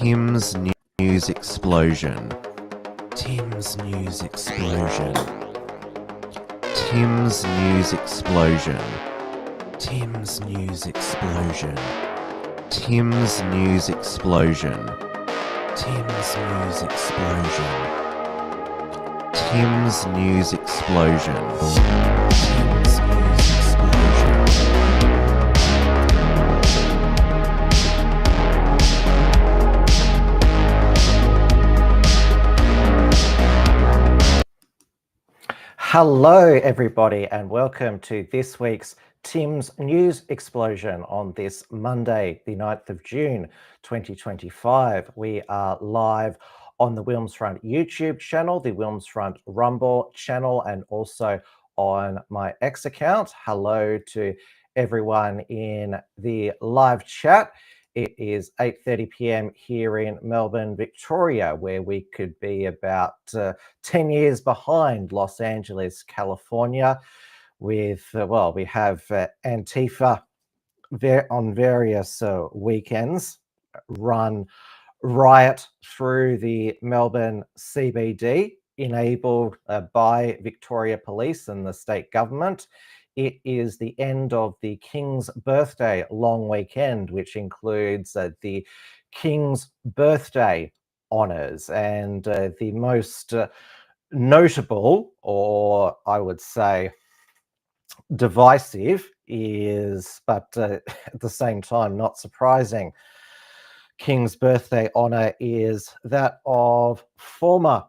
Tim's news explosion. Tim's news explosion. Tim's news explosion. Tim's news explosion. Tim's news explosion. Tim's news explosion. Tim's news explosion. Tim's news explosion. Hello, everybody, and welcome to this week's Tim's News Explosion on this Monday, the 9th of June, 2025. We are live on the Wilms Front YouTube channel, the Wilms Front Rumble channel, and also on my X account. Hello to everyone in the live chat. It is 8:30 p.m. here in Melbourne, Victoria, where we could be about 10 years behind Los Angeles, California, with, we have Antifa on various weekends run riot through the Melbourne CBD, enabled by Victoria Police and the state government. It is the end of the King's Birthday long weekend, which includes the King's Birthday honours, and the most notable, or I would say divisive, is, but at the same time not surprising, King's Birthday honour is that of former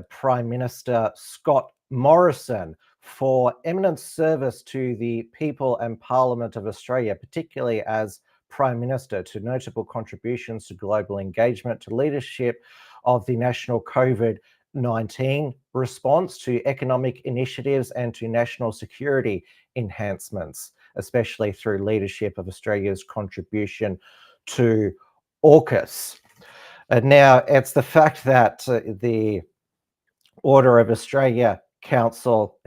Prime Minister Scott Morrison for eminent service to the people and Parliament of Australia, particularly as Prime Minister, to notable contributions to global engagement, to leadership of the national COVID-19 response, to economic initiatives, and to national security enhancements, especially through leadership of Australia's contribution to AUKUS. Now, it's the fact that the Order of Australia Council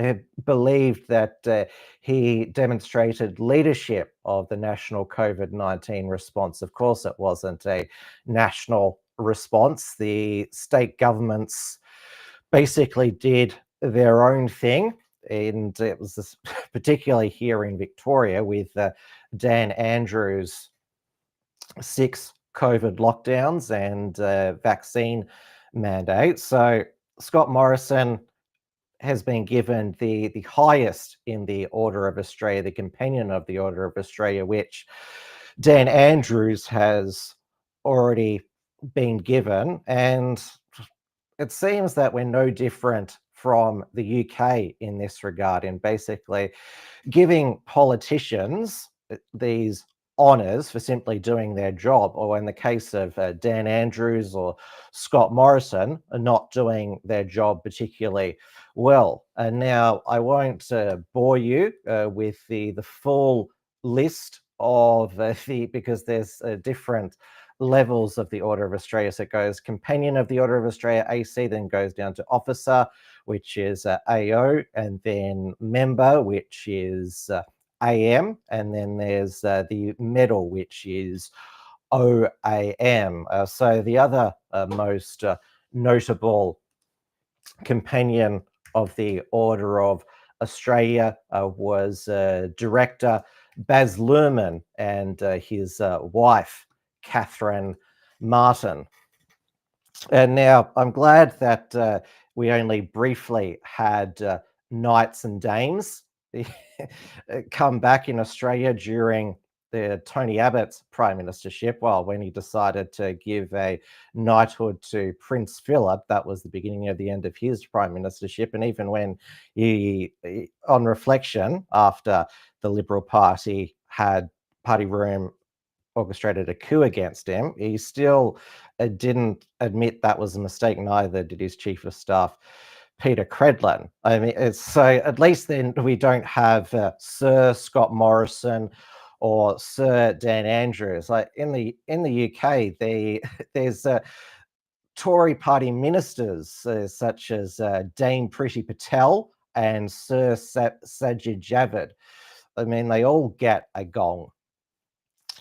believed that he demonstrated leadership of the national COVID-19 response. Of course, it wasn't a national response. The state governments basically did their own thing, and it was particularly here in Victoria with Dan Andrews' 6 COVID lockdowns and vaccine mandates. So Scott Morrison has been given the highest in the Order of Australia, the Companion of the Order of Australia, which Dan Andrews has already been given. And it seems that we're no different from the UK in this regard, in basically giving politicians these honours for simply doing their job, or in the case of Dan Andrews or Scott Morrison, not doing their job particularly well. And now I won't bore you with the full list of because there's different levels of the Order of Australia. So it goes Companion of the Order of Australia, AC, then goes down to Officer, which is AO, and then Member, which is AM, and then there's the Medal, which is OAM. So the other most notable Companion of the Order of Australia was Director Baz Luhrmann and his wife, Catherine Martin. And now I'm glad that we only briefly had knights and dames come back in Australia during the Tony Abbott's prime ministership. Well, when he decided to give a knighthood to Prince Philip, that was the beginning of the end of his prime ministership. And even when he, on reflection, after the Liberal Party had Party Room orchestrated a coup against him, he still didn't admit that was a mistake, neither did his chief of staff, Peter Credlin. I mean, so at least then we don't have Sir Scott Morrison or Sir Dan Andrews. Like in the UK, there's Tory party ministers such as Dame Priti Patel and Sir Sajid Javid. I mean, they all get a gong.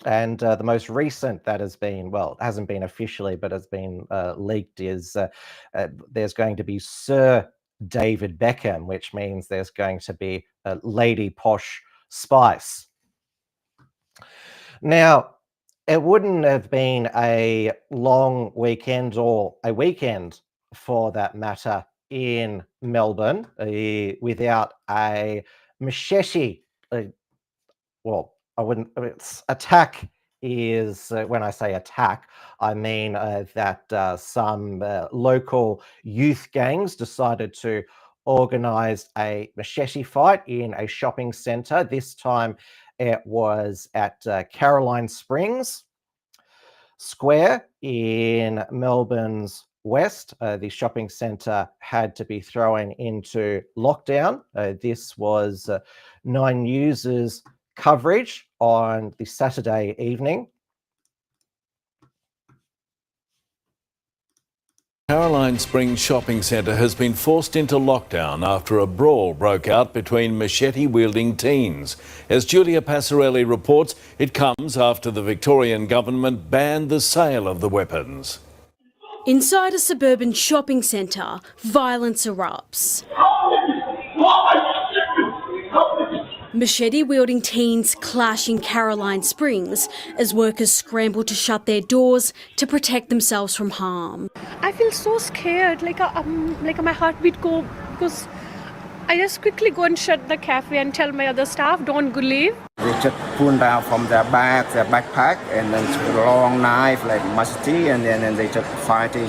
And the most recent that has been, well, it hasn't been officially, but has been leaked, is there's going to be Sir David Beckham, which means there's going to be Lady Posh Spice. Now, it wouldn't have been a long weekend, or a weekend for that matter, in Melbourne without a machete. Well, I wouldn't. It's attack is when I say attack, I mean that some local youth gangs decided to organize a machete fight in a shopping center. This time it was at Caroline Springs Square in Melbourne's west. The shopping centre had to be thrown into lockdown. This was Nine News' coverage on the Saturday evening. Caroline Springs Shopping Centre has been forced into lockdown after a brawl broke out between machete-wielding teens. As Julia Passarelli reports, it comes after the Victorian government banned the sale of the weapons. Inside a suburban shopping centre, violence erupts. Machete-wielding teens clash in Caroline Springs as workers scramble to shut their doors to protect themselves from harm. I feel so scared, like my heartbeat go, because I just quickly go and shut the cafe and tell my other staff, don't go leave. They just pull down from their bag, their backpack, and then a long knife like machete, and then they just fighting.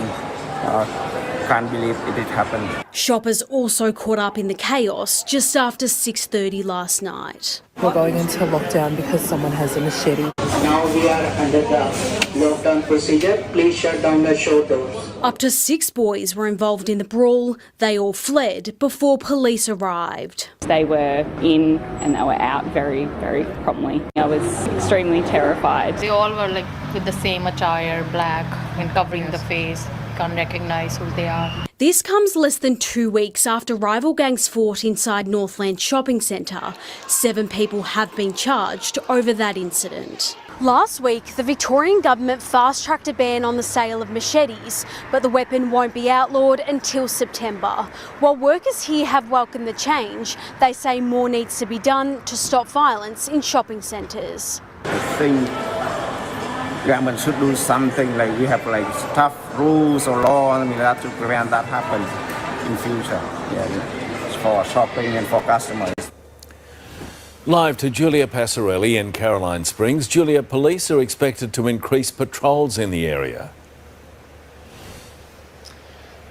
Can't believe it did happen. Shoppers also caught up in the chaos just after 6:30 last night. We're going into lockdown because someone has a machete. Now we are under the lockdown procedure. Please shut down the show doors. Up to 6 boys were involved in the brawl. They all fled before police arrived. They were in and they were out very, very promptly. I was extremely terrified. They all were like with the same attire, black, and covering the face. Can't recognise who they are. This comes less than 2 weeks after rival gangs fought inside Northland Shopping Centre. 7 people have been charged over that incident. Last week, the Victorian government fast-tracked a ban on the sale of machetes, but the weapon won't be outlawed until September. While workers here have welcomed the change, they say more needs to be done to stop violence in shopping centres. I think government should do something, like we have like tough rules or law, I mean, that to prevent that happen in future. Yeah, for shopping and for customers. Live to Julia Passarelli in Caroline Springs. Julia, police are expected to increase patrols in the area.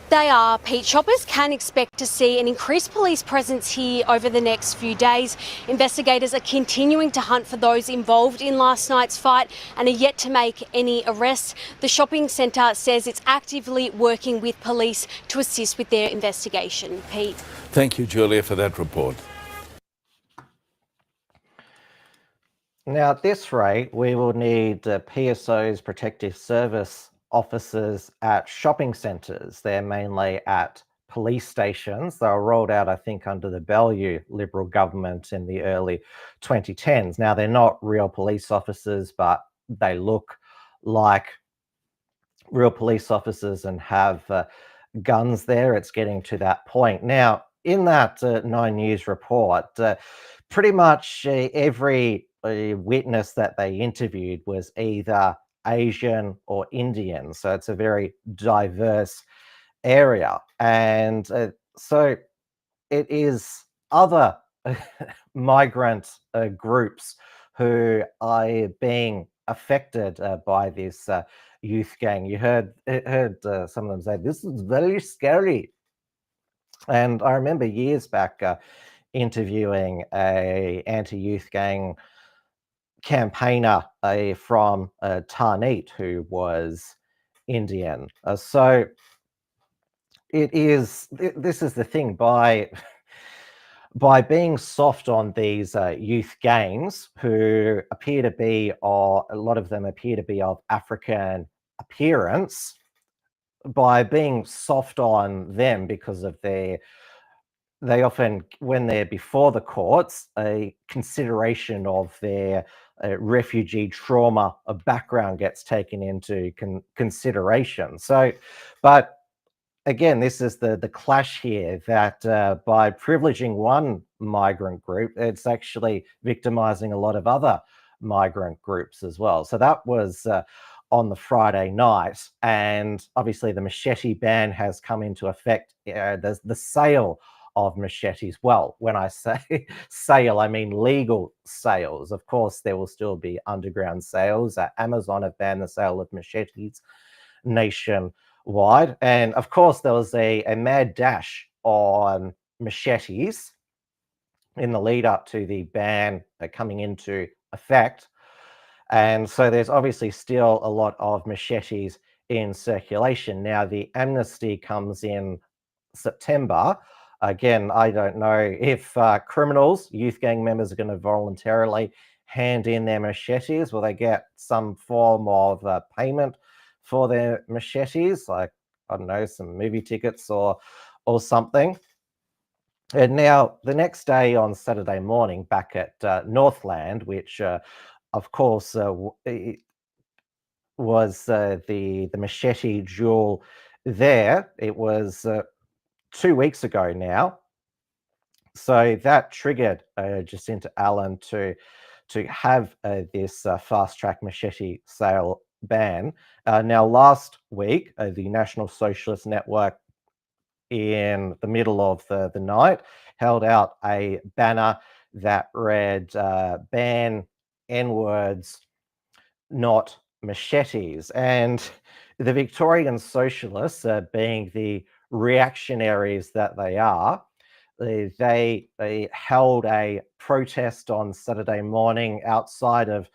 They are, Pete. Shoppers can expect to see an increased police presence here over the next few days. Investigators are continuing to hunt for those involved in last night's fight and are yet to make any arrests. The shopping centre says it's actively working with police to assist with their investigation. Pete. Thank you, Julia, for that report. Now, at this rate, we will need PSO's protective service officers at shopping centres. They're mainly at police stations. They were rolled out, I think, under the Bellew Liberal government in the early 2010s. Now, they're not real police officers, but they look like real police officers and have guns there. It's getting to that point. Now, in that Nine News report, pretty much every witness that they interviewed was either Asian or Indian. So it's a very diverse area. And so it is other migrant groups who are being affected by this youth gang. You heard some of them say, this is very scary. And I remember years back interviewing a anti-youth gang campaigner from Tarneet who was Indian. So it is, this is the thing, by being soft on these youth gangs who appear to be, or a lot of them appear to be of African appearance, by being soft on them because of their they often, when they're before the courts, a consideration of their refugee trauma of background gets taken into consideration. So, but again, this is the clash here that by privileging one migrant group, it's actually victimizing a lot of other migrant groups as well. So that was on the Friday night, and obviously the machete ban has come into effect. There's the sale of machetes. Well, when I say sale, I mean legal sales. Of course, there will still be underground sales. Amazon have banned the sale of machetes nationwide. And of course, there was a mad dash on machetes in the lead up to the ban coming into effect. And so there's obviously still a lot of machetes in circulation. Now, the amnesty comes in September. Again, I don't know if criminals, youth gang members, are going to voluntarily hand in their machetes. Will they get some form of payment for their machetes, like, I don't know, some movie tickets or something? And now the next day on Saturday morning, back at Northland, which of course was the machete duel there. It was 2 weeks ago now. So that triggered Jacinta Allen to have this fast track machete sale ban. Now, last week, the National Socialist Network, in the middle of the night, held out a banner that read, ban N-words, not machetes. And the Victorian Socialists, being the reactionaries that they are, they held a protest on Saturday morning outside of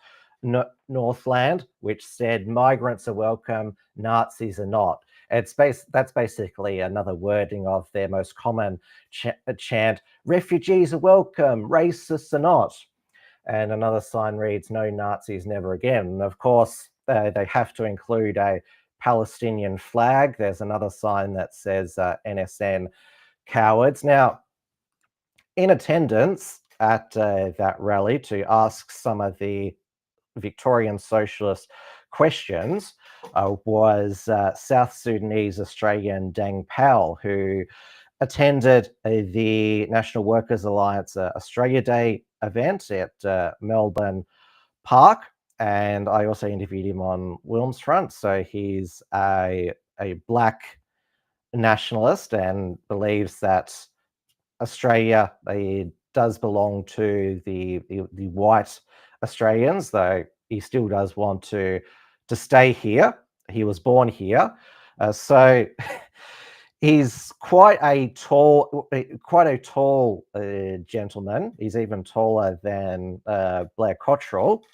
Northland, which said migrants are welcome, Nazis are not. That's basically another wording of their most common chant, refugees are welcome, racists are not. And another sign reads, no Nazis, never again. And of course, they have to include a Palestinian flag. There's another sign that says NSN cowards. Now, in attendance at that rally to ask some of the Victorian Socialist questions was South Sudanese Australian Dang Powell, who attended the National Workers Alliance Australia Day event at Melbourne Park. And I also interviewed him on Wilms front. So he's a black nationalist and believes that Australia does belong to the white Australians, though he still does want to stay here. He was born here. So he's quite a tall gentleman. He's even taller than Blair Cottrell.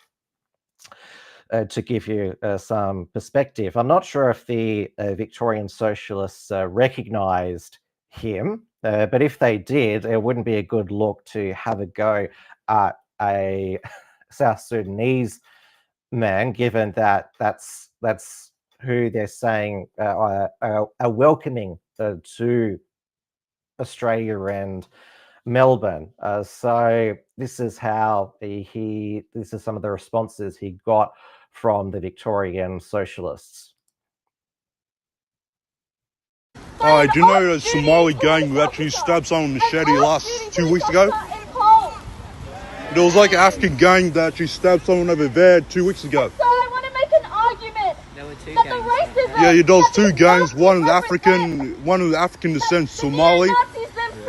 To give you some perspective, I'm not sure if the Victorian Socialists recognised him, but if they did, it wouldn't be a good look to have a go at a South Sudanese man, given that that's who they're saying are welcoming to Australia and Melbourne. So this is how this is some of the responses he got from the Victorian Socialists. Do you know the Somali gang who actually stabbed someone with a machete last 2 weeks ago? There was like an African gang that actually stabbed someone over there 2 weeks ago. So I want to make an argument. There were two gangs. Yeah, there was two gangs. One of African descent, Somali.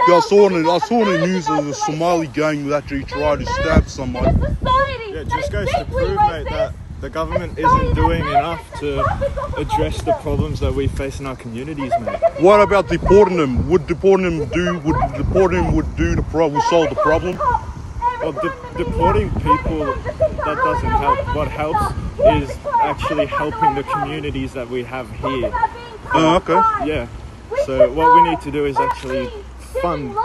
Yeah, I saw in the news of the Somali gang that actually tried to stab somebody. Yeah, it just goes to prove, mate, that the government isn't doing enough to address the problems that we face in our communities, mate. What about deporting them? Would deporting them do the problem, solve the problem? Well, deporting people, that doesn't help. What helps is actually helping the communities that we have here. Oh, okay. Yeah. So what we need to do is actually fund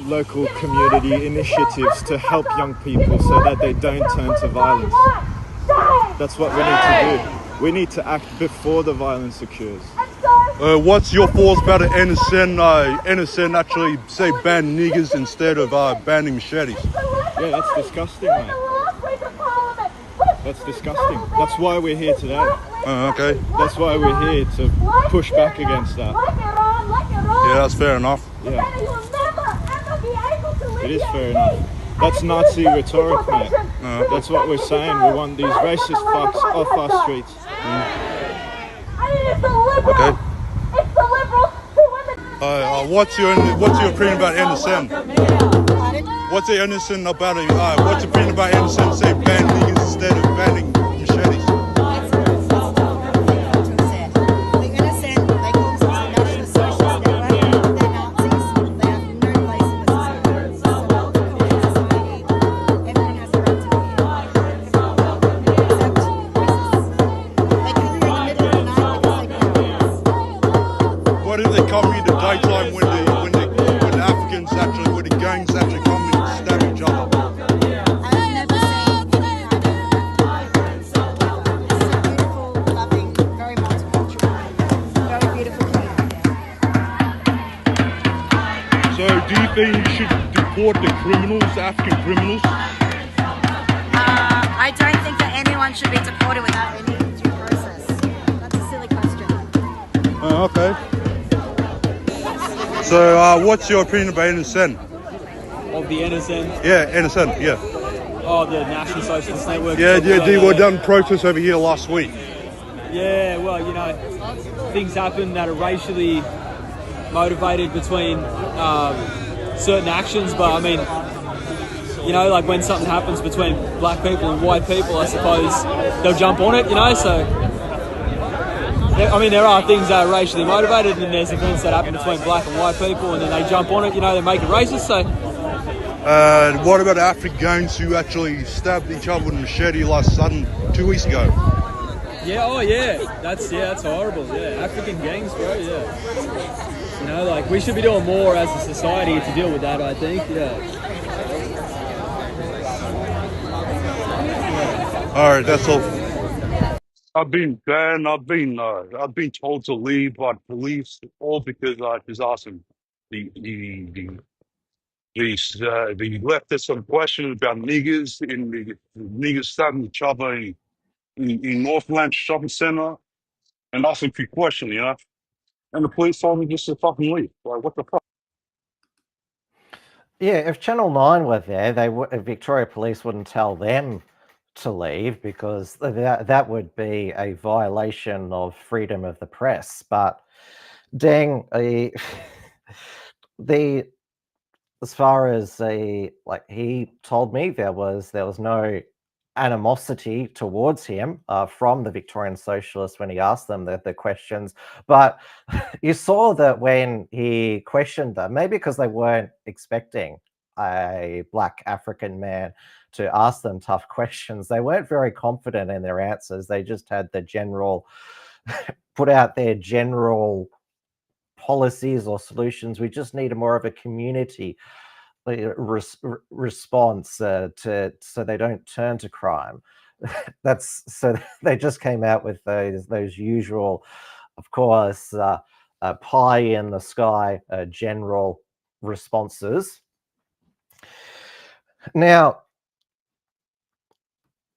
local community initiatives to help young people so that they don't turn to violence. That's what we need to do. We need to act before the violence occurs. What's your thoughts about an innocent actually say ban niggers instead of banning machetes? Yeah, that's disgusting, mate. That's disgusting. That's why we're here today. Okay. That's why we're here to push back against that. Yeah, that's fair enough. Yeah. It is fair enough. That's Nazi rhetoric, mate. That's what we're saying. We want these racist fucks off our streets. Okay. What's your opinion about innocent? What's the innocent about it? What's your opinion about innocent say ban niggers instead of banning machetes? What if they come in the daytime when the Africans actually, when the gangs actually come in and stab each other? I've never seen any kind of it's a beautiful, loving, very multicultural, very beautiful community. So do you think we should deport the criminals, African criminals? I don't think that anyone should be deported without any due process. That's a silly question. Okay. So what's your opinion about innocent? Of the NSN? Yeah, innocent, yeah. Oh, the National Socialist Network? Yeah, they were done protests over here last week. Yeah, well, you know, things happen that are racially motivated between certain actions, but I mean, you know, like when something happens between black people and white people, I suppose they'll jump on it, you know, so I mean, there are things that are racially motivated, and then there's events that happen between black and white people, and then they jump on it, you know, they make it racist, so. What about African gangs who actually stabbed each other with a machete last Sunday, 2 weeks ago? Yeah, oh yeah, that's horrible, yeah, African gangs, bro, yeah. You know, like, we should be doing more as a society to deal with that, I think, yeah. Alright, that's all. I've been banned. I've been told to leave by police, all because I was asking the leftists some questions about niggers in the niggers stabbing each other in Northland Shopping Center, and asking a few questions, you know. And the police told me just to fucking leave. Like, what the fuck? Yeah, if Channel 9 were there, Victoria Police wouldn't tell them to leave because that would be a violation of freedom of the press. But dang, as far as he told me there was no animosity towards him from the Victorian Socialists when he asked them the questions, but you saw that when he questioned them, maybe because they weren't expecting a black African man to ask them tough questions, they weren't very confident in their answers. They just had the general put out their general policies or solutions. We just need more of a community response so they don't turn to crime. So they just came out with those usual, of course, pie in the sky general responses. Now,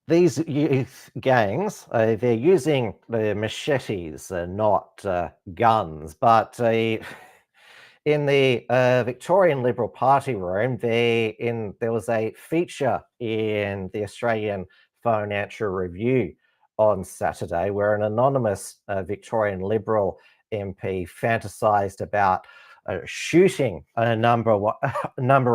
these youth gangs, they're using machetes, not guns, but in the Victorian Liberal Party room, there was a feature in the Australian Financial Review on Saturday where an anonymous Victorian Liberal MP fantasised about shooting a number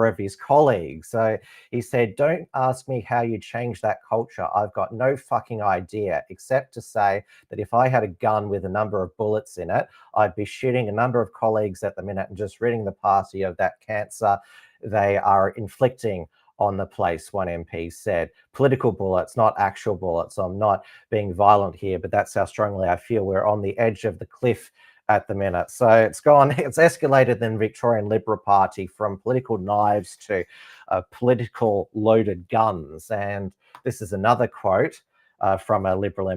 of his colleagues. So he said, "Don't ask me how you change that culture. I've got no fucking idea, except to say that if I had a gun with a number of bullets in it, I'd be shooting a number of colleagues at the minute and just ridding the party of that cancer they are inflicting on the place," one MP said. "Political bullets, not actual bullets. I'm not being violent here, but that's how strongly I feel. We're on the edge of the cliff at the minute." So it's escalated in the Victorian Liberal Party from political knives to political loaded guns. And this is another quote from a Liberal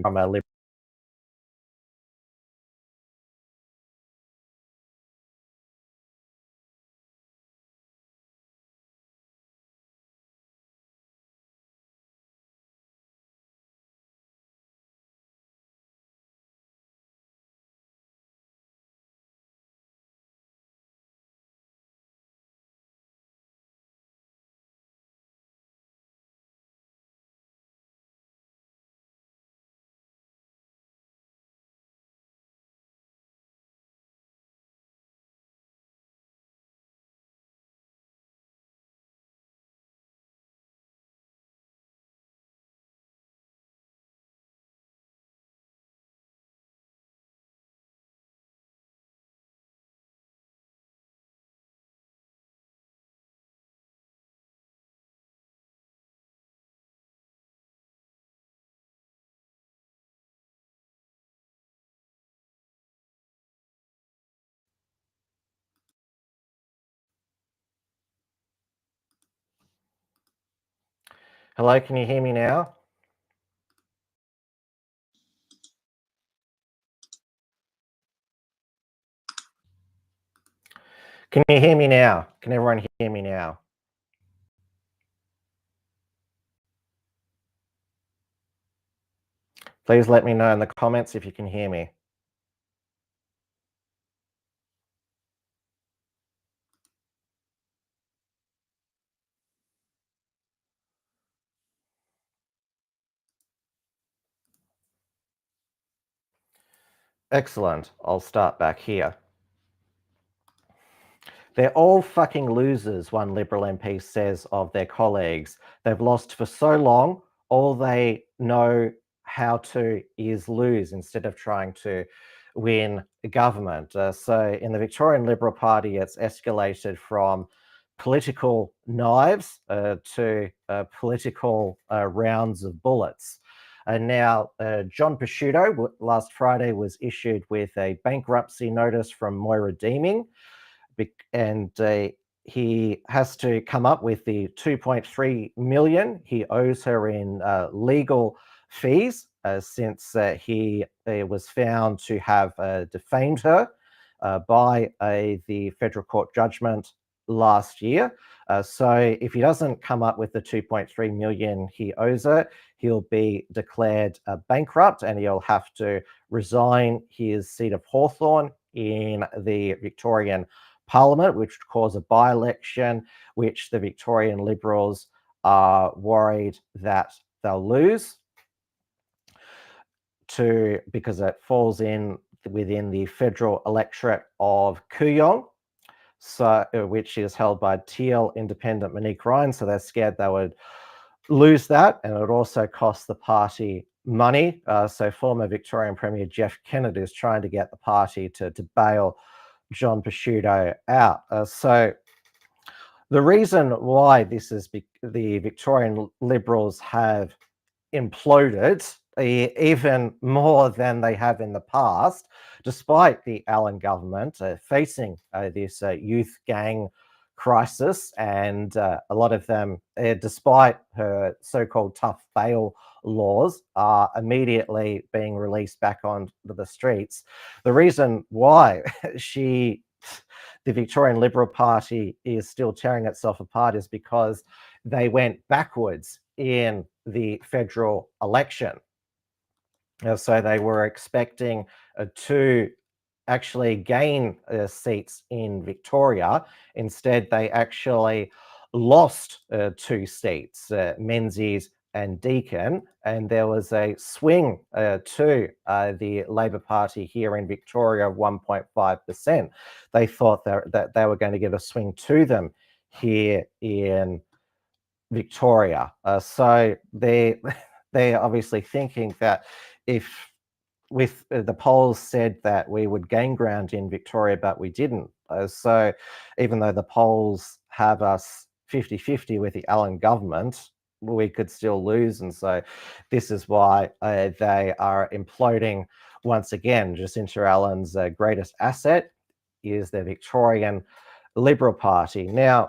Hello, can you hear me now? Can you hear me now? Can everyone hear me now? Please let me know in the comments if you can hear me. Excellent. I'll start back here. They're all fucking losers, one Liberal MP says of their colleagues. They've lost for so long, all they know how to is lose instead of trying to win government. So in the Victorian Liberal Party, it's escalated from political knives to political rounds of bullets. And now John Prosciutto last Friday was issued with a bankruptcy notice from Moira Deeming, and he has to come up with the 2.3 million he owes her in legal fees since he was found to have defamed her by the federal court judgment last year. So if he doesn't come up with the 2.3 million he owes her, he'll be declared bankrupt and he'll have to resign his seat of Hawthorn in the Victorian Parliament, which would cause a by-election, which the Victorian Liberals are worried that they'll lose because it falls within the federal electorate of Kooyong, which is held by Teal independent Monique Ryan. So they're scared they would lose that, and it would also cost the party money. So former Victorian Premier Jeff Kennedy is trying to get the party to bail John Prosciutto out. So the reason why this is the Victorian Liberals have imploded even more than they have in the past, despite the Allen government facing this youth gang crisis, and a lot of them, despite her so-called tough bail laws, are immediately being released back onto the streets. The reason why the Victorian Liberal Party is still tearing itself apart is because they went backwards in the federal election. So they were expecting to actually gain seats in Victoria. Instead, they actually lost 2 seats, Menzies and Deakin, and there was a swing to the Labor Party here in Victoria of 1.5%. They thought that they were going to get a swing to them here in Victoria. So they're obviously thinking that with the polls said that we would gain ground in Victoria, but we didn't. So even though the polls have us 50-50 with the Allen government, we could still lose. And so this is why they are imploding once again. Jacinta Allen's greatest asset is the Victorian Liberal Party. Now,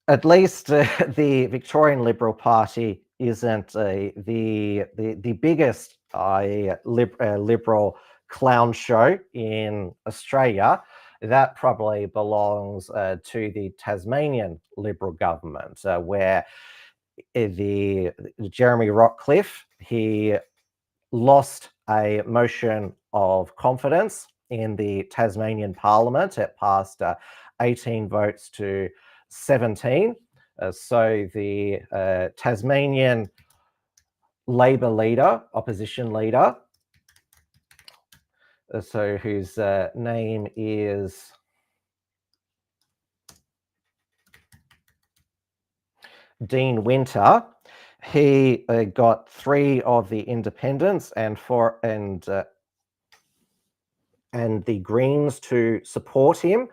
at least the Victorian Liberal Party isn't the biggest liberal clown show in Australia. That probably belongs to the Tasmanian Liberal government, where the Jeremy Rockcliffe, he lost a motion of confidence in the Tasmanian Parliament. It passed 18 votes to 17. So the Tasmanian Labor leader, opposition leader, so whose name is Dean Winter, he got 3 of the independents and the Greens to support him.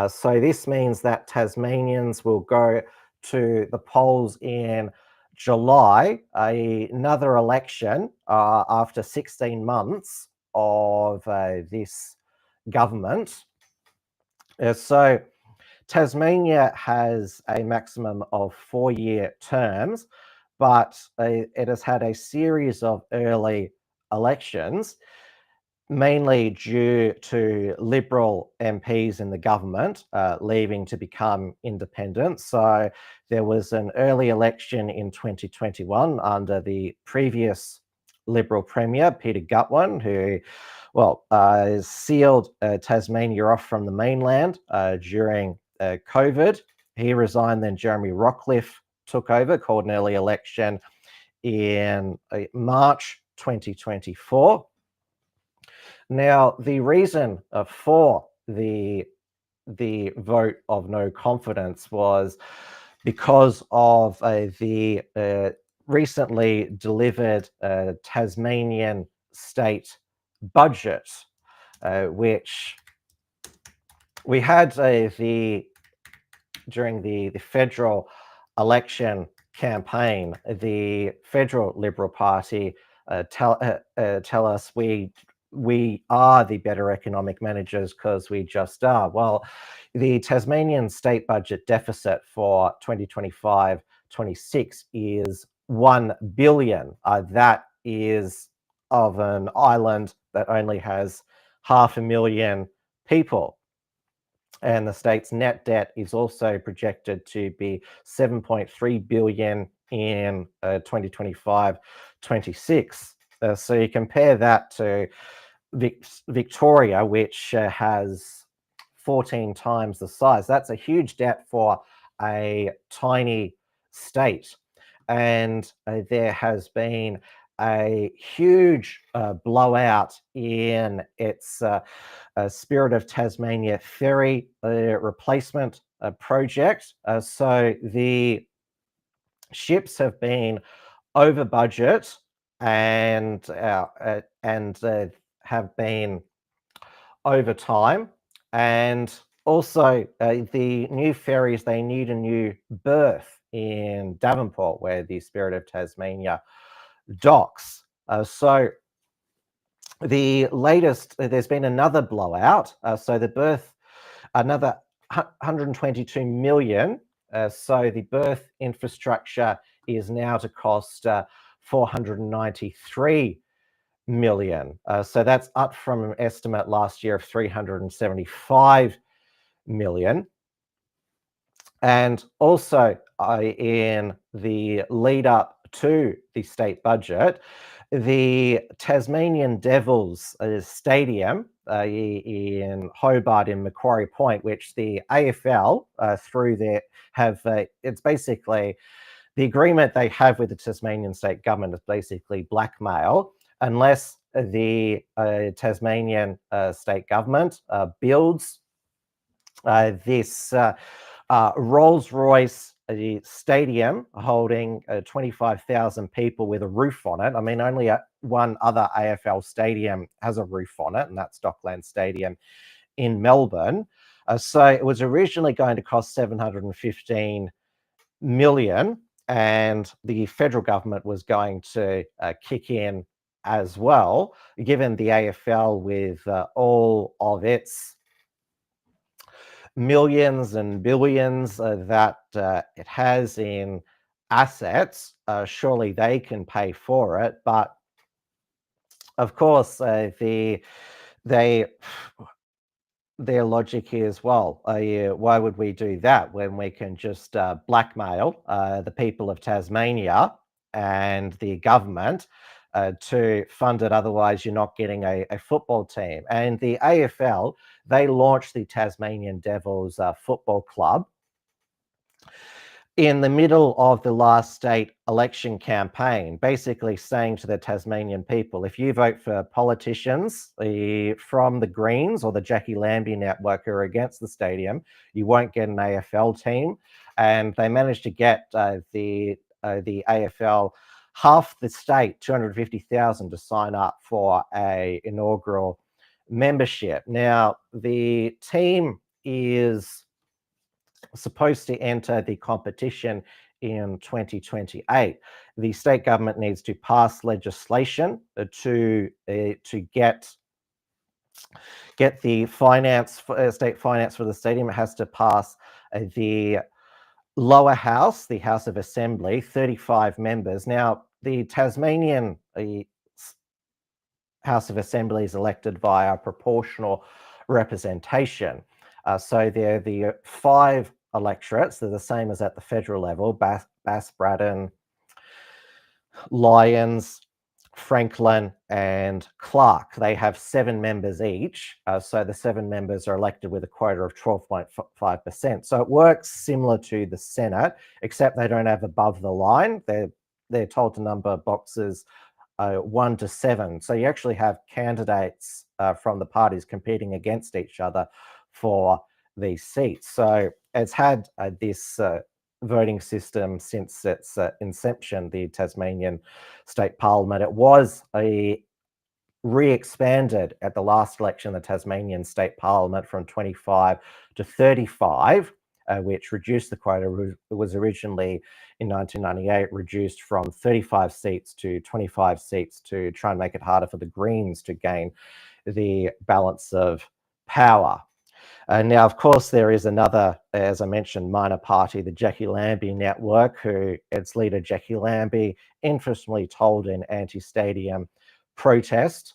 So this means that Tasmanians will go to the polls in July, another election after 16 months of this government. So Tasmania has a maximum of 4-year terms, but it has had a series of early elections, mainly due to Liberal MPs in the government leaving to become independent. So there was an early election in 2021 under the previous Liberal Premier, Peter Gutwein, who, sealed Tasmania off from the mainland during COVID. He resigned, then Jeremy Rockliff took over, called an early election in March 2024. Now, the reason for the vote of no confidence was because of the recently delivered Tasmanian state budget, which we had during the federal election campaign. The federal Liberal Party tell us we are the better economic managers because we just are. Well, the Tasmanian state budget deficit for 2025-26 is 1 billion. That is of an island that only has 500,000 people. And the state's net debt is also projected to be 7.3 billion in 2025-26. So you compare that to Victoria, which has 14 times the size. That's a huge debt for a tiny state. And there has been a huge blowout in its Spirit of Tasmania ferry replacement project. So the ships have been over budget and have been over time. And also the new ferries, they need a new berth in Devonport, where the Spirit of Tasmania docks. So the latest, there's been another blowout. So the berth, another 122 million. So the berth infrastructure is now to cost 493 million. So that's up from an estimate last year of 375 million. And also in the lead up to the state budget, the Tasmanian Devils Stadium in Hobart in Macquarie Point, which the AFL through there have, it's basically the agreement they have with the Tasmanian state government is basically blackmail, unless the Tasmanian state government builds this Rolls-Royce stadium holding 25,000 people with a roof on it. I mean, only one other AFL stadium has a roof on it, and that's Dockland Stadium in Melbourne. So it was originally going to cost 715 million, and the federal government was going to kick in as well, given the AFL with all of its millions and billions that it has in assets. Surely they can pay for it, but of course their logic is, well, why would we do that when we can just blackmail the people of Tasmania and the government to fund it? Otherwise, you're not getting a football team. And the AFL, they launched the Tasmanian Devils Football Club in the middle of the last state election campaign, basically saying to the Tasmanian people, if you vote for politicians from the Greens or the Jackie Lambie network who are against the stadium, you won't get an AFL team. And they managed to get the AFL, half the state, 250,000, to sign up for a inaugural membership. Now, the team is supposed to enter the competition in 2028. The state government needs to pass legislation to get get the state finance for the stadium, it has to pass the lower house, the House of Assembly, 35 members. Now, the Tasmanian House of Assembly is elected via proportional representation. So they're the 5 electorates. They're the same as at the federal level: Bass, Braddon, Lyons, Franklin, and Clark. They have 7 members each. So the 7 members are elected with a quota of 12.5%. So it works similar to the Senate, except they don't have above the line. They're told to number boxes 1 to 7. So you actually have candidates from the parties competing against each other for these seats. So it's had this voting system since its inception, the Tasmanian State Parliament. It was re-expanded at the last election, the Tasmanian State Parliament, from 25 to 35, which reduced the quota. It was originally, in 1998, reduced from 35 seats to 25 seats to try and make it harder for the Greens to gain the balance of power. Now, of course, there is another, as I mentioned, minor party, the Jackie Lambie Network, who its leader, Jackie Lambie, infamously told in anti-stadium protest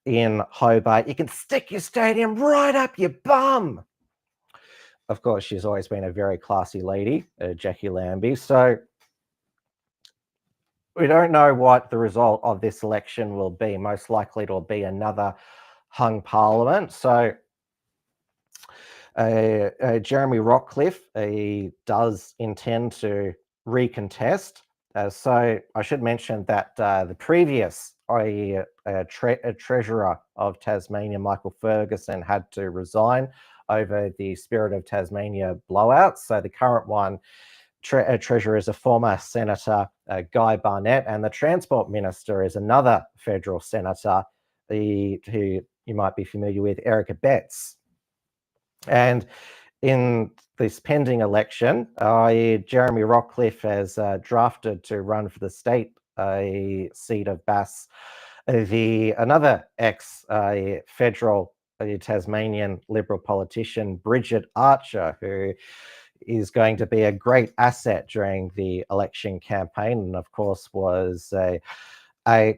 in Hobart, "You can stick your stadium right up your bum." Of course, she's always been a very classy lady, Jackie Lambie. So we don't know what the result of this election will be. Most likely it'll be another hung parliament. So Jeremy Rockcliffe does intend to recontest. So I should mention that the previous treasurer of Tasmania, Michael Ferguson, had to resign over the Spirit of Tasmania blowout. So the current one, treasurer, is a former Senator, Guy Barnett, and the Transport Minister is another federal senator, who you might be familiar with, Erica Betts. And in this pending election, Jeremy Rockcliffe has drafted to run for the state seat of Bass another ex-federal Tasmanian Liberal politician, Bridget Archer, who is going to be a great asset during the election campaign, and of course was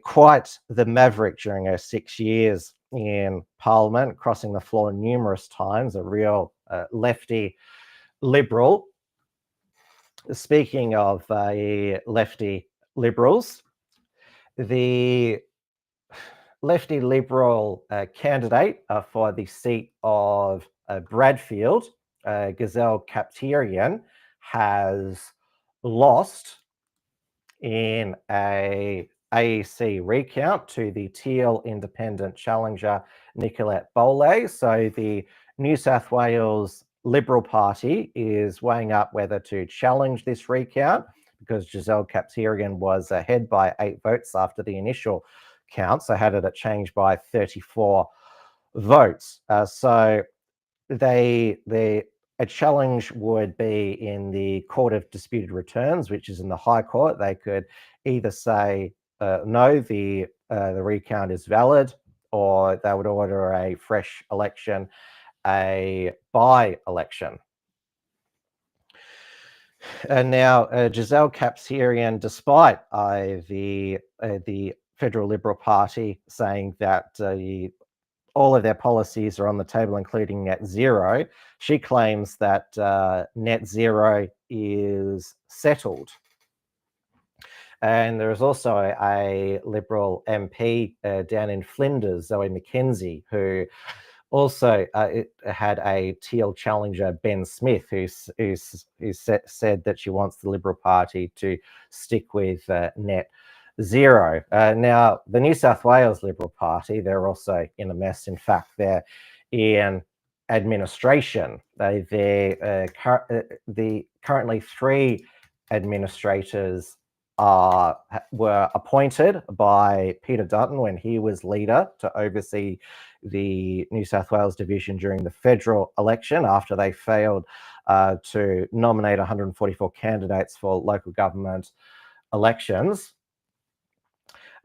quite the maverick during her 6 years in Parliament, crossing the floor numerous times, a real lefty liberal. Speaking of lefty liberals, the lefty liberal candidate for the seat of Bradfield, Gazelle Kaptarian, has lost in a AEC recount to the Teal independent challenger Nicolette Bole. So the New South Wales Liberal Party is weighing up whether to challenge this recount, because Giselle Kaptarian was ahead by 8 votes after the initial count, so had it changed by 34 votes. So a challenge would be in the Court of Disputed Returns, which is in the High Court. They could either say no, the recount is valid, or they would order a fresh election, a by-election. And now Giselle Kaptarian, despite the Federal Liberal Party saying that all of their policies are on the table, including net zero, she claims that net zero is settled. And there is also a Liberal MP down in Flinders, Zoe McKenzie, who also had a Teal challenger, Ben Smith, who said that she wants the Liberal Party to stick with net zero. Now, the New South Wales Liberal Party, they're also in a mess. In fact, they're in administration. The currently 3 administrators were appointed by Peter Dutton when he was leader to oversee the New South Wales division during the federal election, after they failed to nominate 144 candidates for local government elections.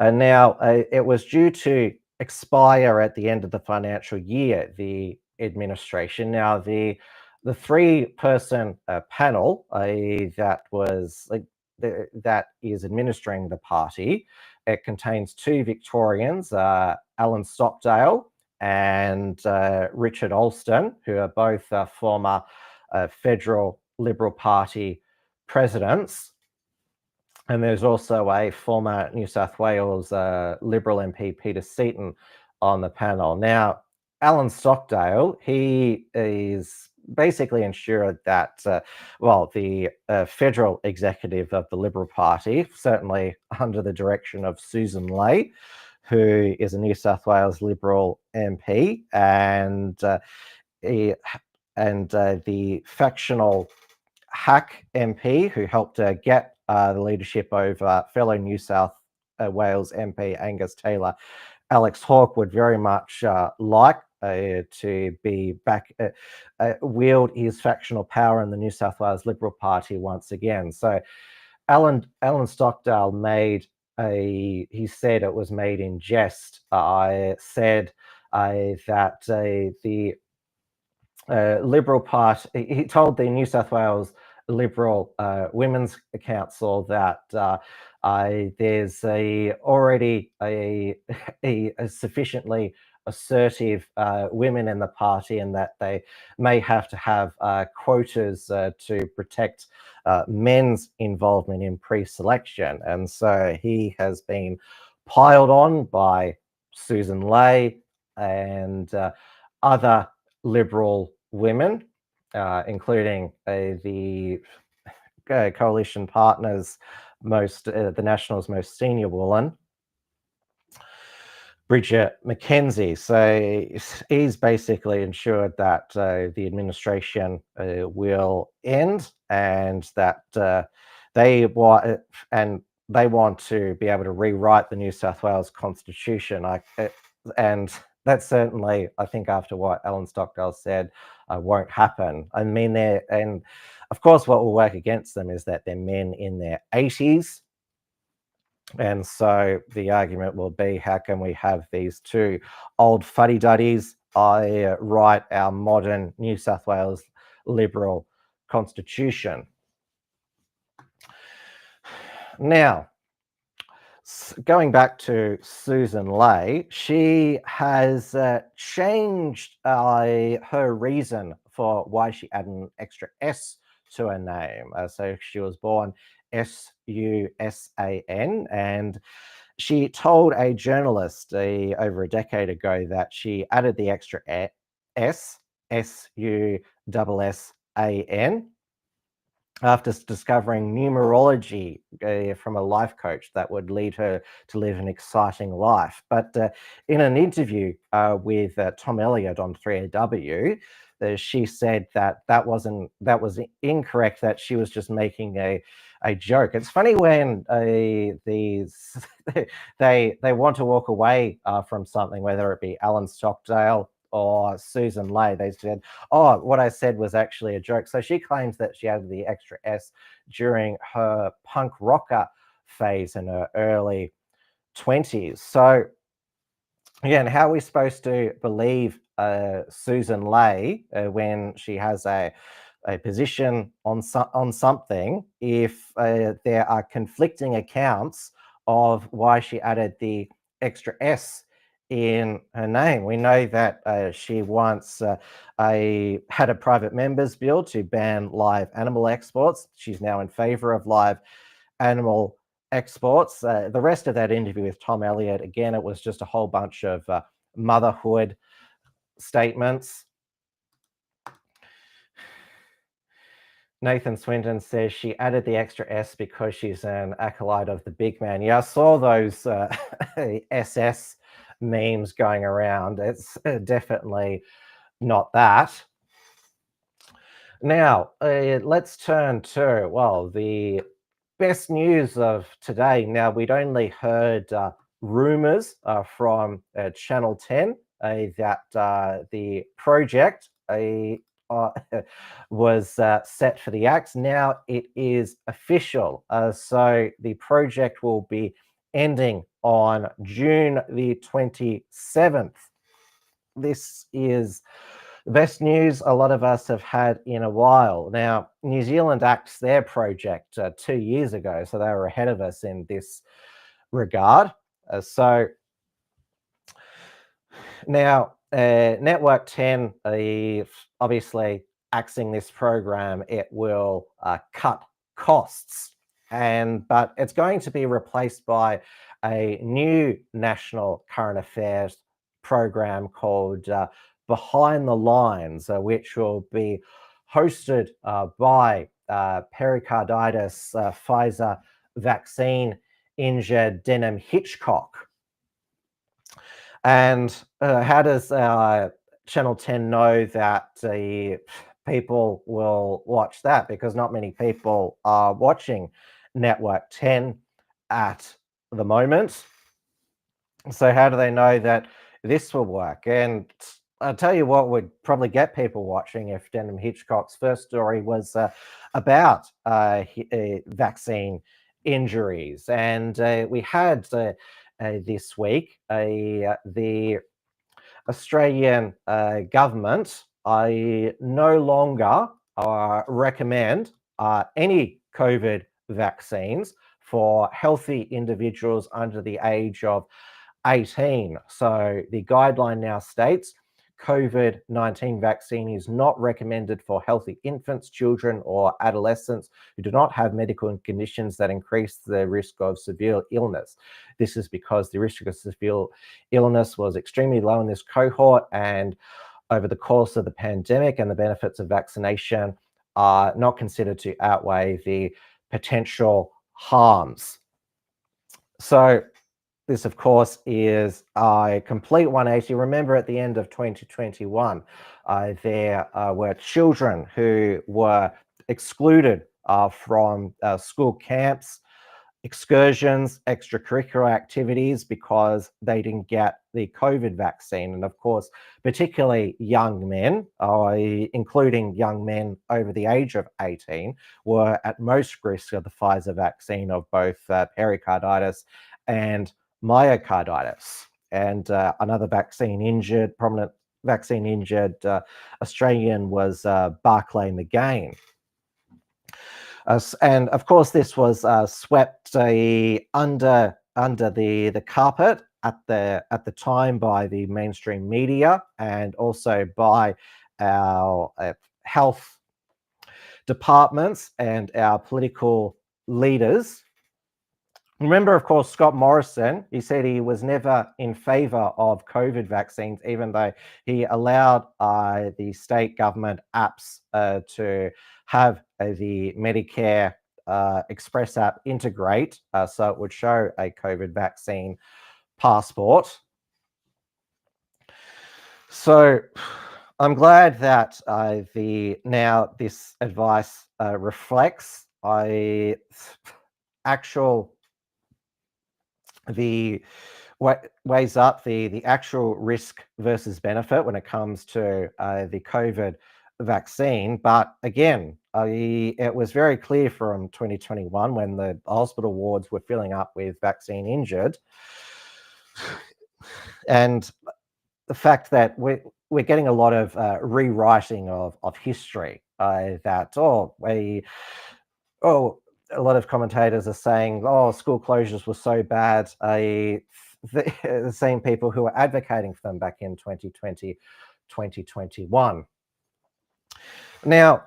And now it was due to expire at the end of the financial year, the administration. Now, the three-person panel that is administering the party, it contains two Victorians, Alan Stockdale and Richard Alston, who are both former federal Liberal Party presidents. And there's also a former New South Wales Liberal MP, Peter Seaton, on the panel. Now, Alan Stockdale, he is basically ensured that, the federal executive of the Liberal Party, certainly under the direction of Susan Ley, who is a New South Wales Liberal MP, and the factional Hack MP, who helped get the leadership over fellow New South Wales MP Angus Taylor, Alex Hawke, would very much like to be back, wield his factional power in the New South Wales Liberal Party once again. So Alan Stockdale he said it was made in jest. I said that the Liberal Party, he told the New South Wales Liberal Women's Council that there's already a sufficiently assertive women in the party, and that they may have to have quotas to protect men's involvement in pre-selection. And so he has been piled on by Susan Ley and other Liberal women, including the coalition partners, the Nationals' most senior woman, Bridget McKenzie. So he's basically ensured that the administration will end, and that they want to be able to rewrite the New South Wales Constitution. And that's certainly, I think, after what Alan Stockdale said, won't happen. I mean, and of course, what will work against them is that they're men in their 80s. And so the argument will be, how can we have these two old fuddy-duddies write our modern New South Wales Liberal Constitution? Now, going back to Susan Ley, she has changed her reason for why she added an extra S to her name. So she was born S-U-S-A-N, and she told a journalist over a decade ago that she added the extra S, S-U-S-S-A-N, after discovering numerology from a life coach that would lead her to live an exciting life. But in an interview with Tom Elliott on 3AW, she said that was incorrect, that she was just making a joke. It's funny when they want to walk away from something, whether it be Alan Stockdale or Susan Ley. They said, oh, what I said was actually a joke. So she claims that she added the extra S during her punk rocker phase in her early 20s. So again, how are we supposed to believe Susan Ley when she has a position on something if there are conflicting accounts of why she added the extra S in her name? We know that she once had a private members bill to ban live animal exports. She's now in favor of live animal exports. The rest of that interview with Tom Elliott, again, it was just a whole bunch of motherhood statements. Nathan Swinton says she added the extra S because she's an acolyte of the big man. Yeah, I saw those SS memes going around. It's definitely not that. Now, let's turn to, well, the best news of today. Now, we'd only heard rumors from Channel 10 that the project was set for the axe. Now it is official. So the project will be ending on June the 27th. This is the best news a lot of us have had in a while. Now, New Zealand axed their project 2 years ago, so they were ahead of us in this regard. So now, Network 10, obviously axing this program, it will cut costs, but it's going to be replaced by a new national current affairs program called Behind the Lines, which will be hosted by pericarditis Pfizer vaccine injured Denham Hitchcock. And how does Channel 10 know that people will watch that? Because not many people are watching Network 10 at the moment. So how do they know that this will work? And I'll tell you what would probably get people watching if Denham Hitchcock's first story was about vaccine injuries. And we had this week the Australian government no longer recommend any COVID vaccines for healthy individuals under the age of 18. So the guideline now states COVID-19 vaccine is not recommended for healthy infants, children, or adolescents who do not have medical conditions that increase the risk of severe illness. This is because the risk of severe illness was extremely low in this cohort, and over the course of the pandemic, and the benefits of vaccination are not considered to outweigh the potential harms. So this, of course, is a complete 180. Remember, at the end of 2021, there were children who were excluded from school camps, excursions, extracurricular activities because they didn't get the COVID vaccine. And of course, particularly young men, including young men over the age of 18, were at most risk of the Pfizer vaccine of both pericarditis and myocarditis. And another prominent vaccine injured Australian was Barclay McGain. And of course, this was swept under the carpet at the time by the mainstream media and also by our health departments and our political leaders. Remember, of course, Scott Morrison, he said he was never in favor of COVID vaccines, even though he allowed the state government apps to have the Medicare Express app integrate, so it would show a COVID vaccine passport. So I'm glad that now this advice reflects weighs up the actual risk versus benefit when it comes to the COVID vaccine. But again, it was very clear from 2021 when the hospital wards were filling up with vaccine injured, and the fact that we're getting a lot of rewriting of history, a lot of commentators are saying, school closures were so bad. The same people who were advocating for them back in 2020, 2021. Now,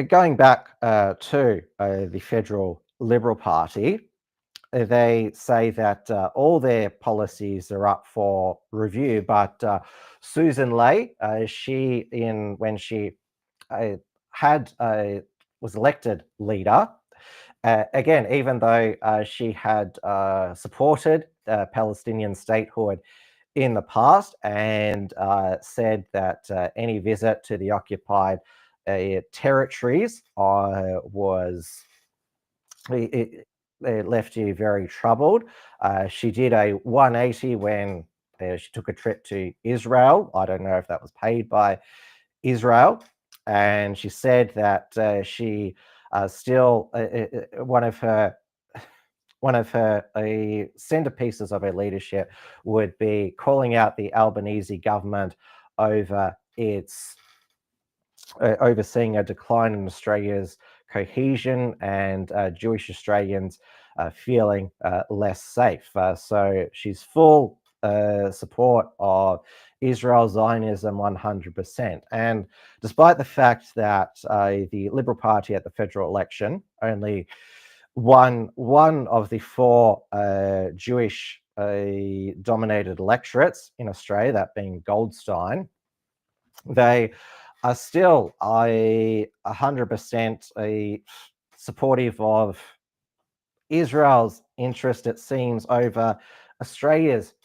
going back to the Federal Liberal Party, they say that all their policies are up for review, but Susan Ley, when she was elected leader, again, even though she had supported Palestinian statehood in the past and said that any visit to the occupied territories it left you very troubled. She did a 180 when she took a trip to Israel. I don't know if that was paid by Israel. And she said that she still one of her one of her centerpieces of her leadership would be calling out the Albanese government over its overseeing a decline in Australia's cohesion and Jewish Australians feeling less safe. So she's full support of Israel Zionism 100%. And despite the fact that the Liberal Party at the federal election only won one of the four Jewish dominated electorates in Australia, that being Goldstein, they are still 100% supportive of Israel's interest, it seems, over Australia's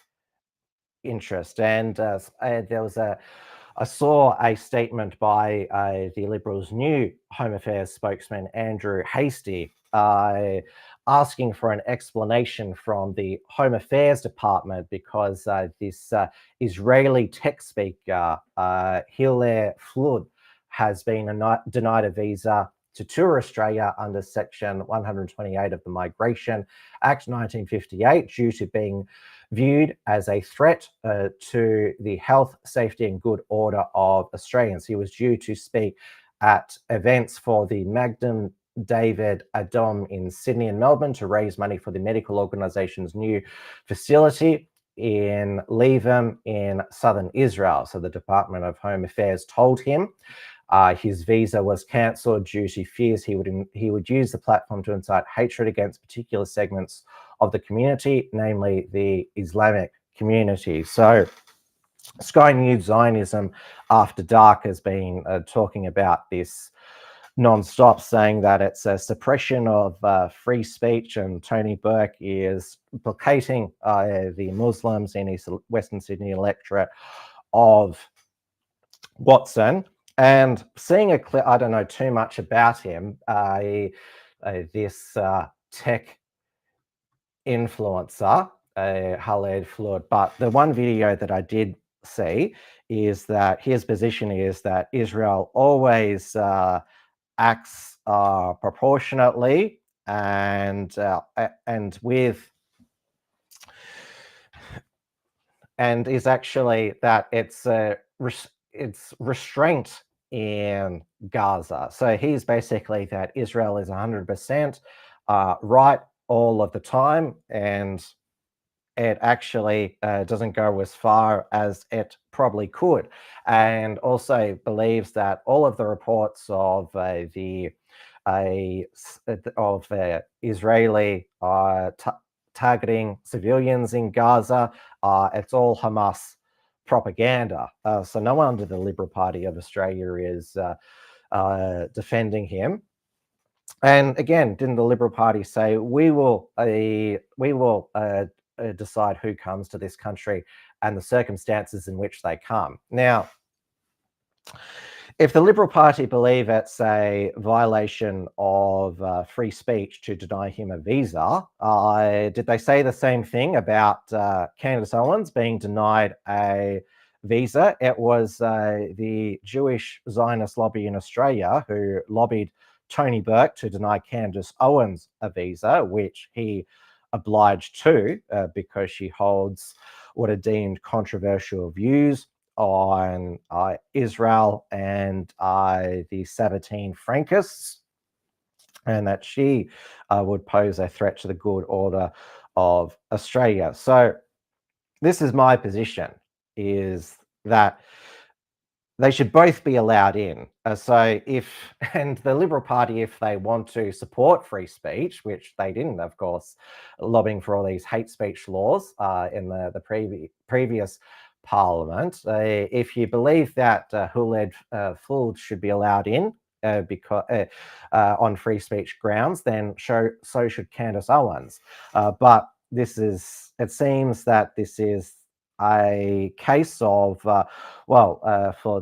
interest. And there was I saw a statement by the Liberals' new Home Affairs spokesman, Andrew Hastie, asking for an explanation from the Home Affairs Department because this Israeli tech speaker, Hilaire Flood, has been denied a visa to tour Australia under Section 128 of the Migration Act 1958 due to being viewed as a threat to the health, safety and good order of Australians. He was due to speak at events for the Magnum David Adom in Sydney and Melbourne to raise money for the medical organisation's new facility in Levum in southern Israel. So the Department of Home Affairs told him his visa was cancelled due to fears he would use the platform to incite hatred against particular segments of the community, namely the Islamic community. So Sky News Zionism After Dark has been talking about this non-stop, saying that it's a suppression of free speech, and Tony Burke is placating the Muslims in his Western Sydney electorate of Watson. And seeing a clip, I don't know too much about him, this tech influencer, Khaled Flood, but the one video that I did see is that his position is that Israel always acts proportionately and is actually that it's restraint in Gaza. So he's basically that Israel is 100% right all of the time, and it actually doesn't go as far as it probably could, and also believes that all of the reports of the Israeli targeting civilians in Gaza, it's all Hamas propaganda. So no one under the Liberal Party of Australia is defending him. And again, didn't the Liberal Party say we will decide who comes to this country and the circumstances in which they come? Now, if the Liberal Party believe it's a violation of free speech to deny him a visa, did they say the same thing about Candace Owens being denied a visa? It was the Jewish Zionist lobby in Australia who lobbied Tony Burke to deny Candace Owens a visa, which he obliged to because she holds what are deemed controversial views on Israel and the Sabbatean Frankists, and that she would pose a threat to the good order of Australia. So this is my position, is that they should both be allowed in. So and the Liberal Party, if they want to support free speech, which they didn't, of course, lobbying for all these hate speech laws in the previous Parliament, if you believe that Khaled Flood should be allowed in because on free speech grounds, then so should Candace Owens. But it seems that this is a case of, for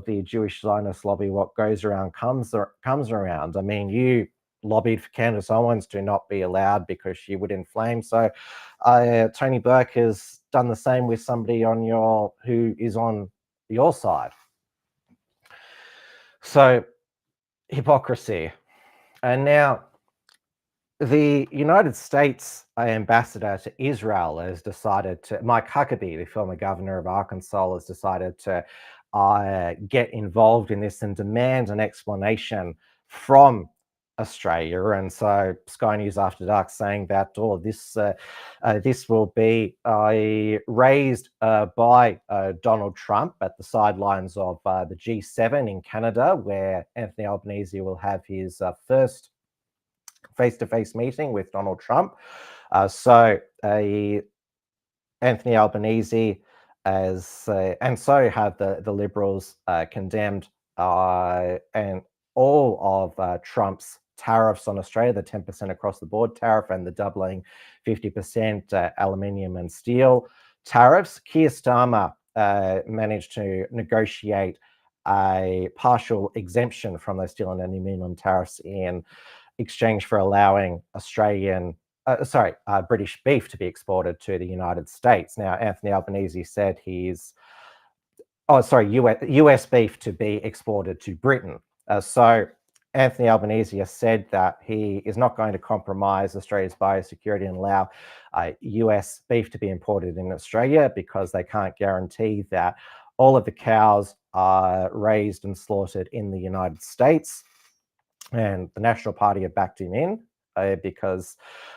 the Jewish Zionist lobby, what goes around comes around. I mean, you lobbied for Candace Owens to not be allowed because she would inflame. So Tony Burke has done the same with somebody who is on your side. So hypocrisy. And now the United States ambassador to Israel has decided to, Mike Huckabee, the former governor of Arkansas, has decided to get involved in this and demand an explanation from Australia. And so Sky News After Dark saying that this will be raised by Donald Trump at the sidelines of the G7 in Canada, where Anthony Albanese will have his first face-to-face meeting with Donald Trump. So Anthony Albanese and so have the Liberals condemned and all of Trump's tariffs on Australia, the 10% across the board tariff and the doubling 50% aluminium and steel tariffs. Keir Starmer managed to negotiate a partial exemption from those steel and aluminium tariffs in exchange for allowing British beef to be exported to the United States. Now, Anthony Albanese said US beef to be exported to Britain. So Anthony Albanese has said that he is not going to compromise Australia's biosecurity and allow US beef to be imported in Australia because they can't guarantee that all of the cows are raised and slaughtered in the United States. And the National Party have backed him in because,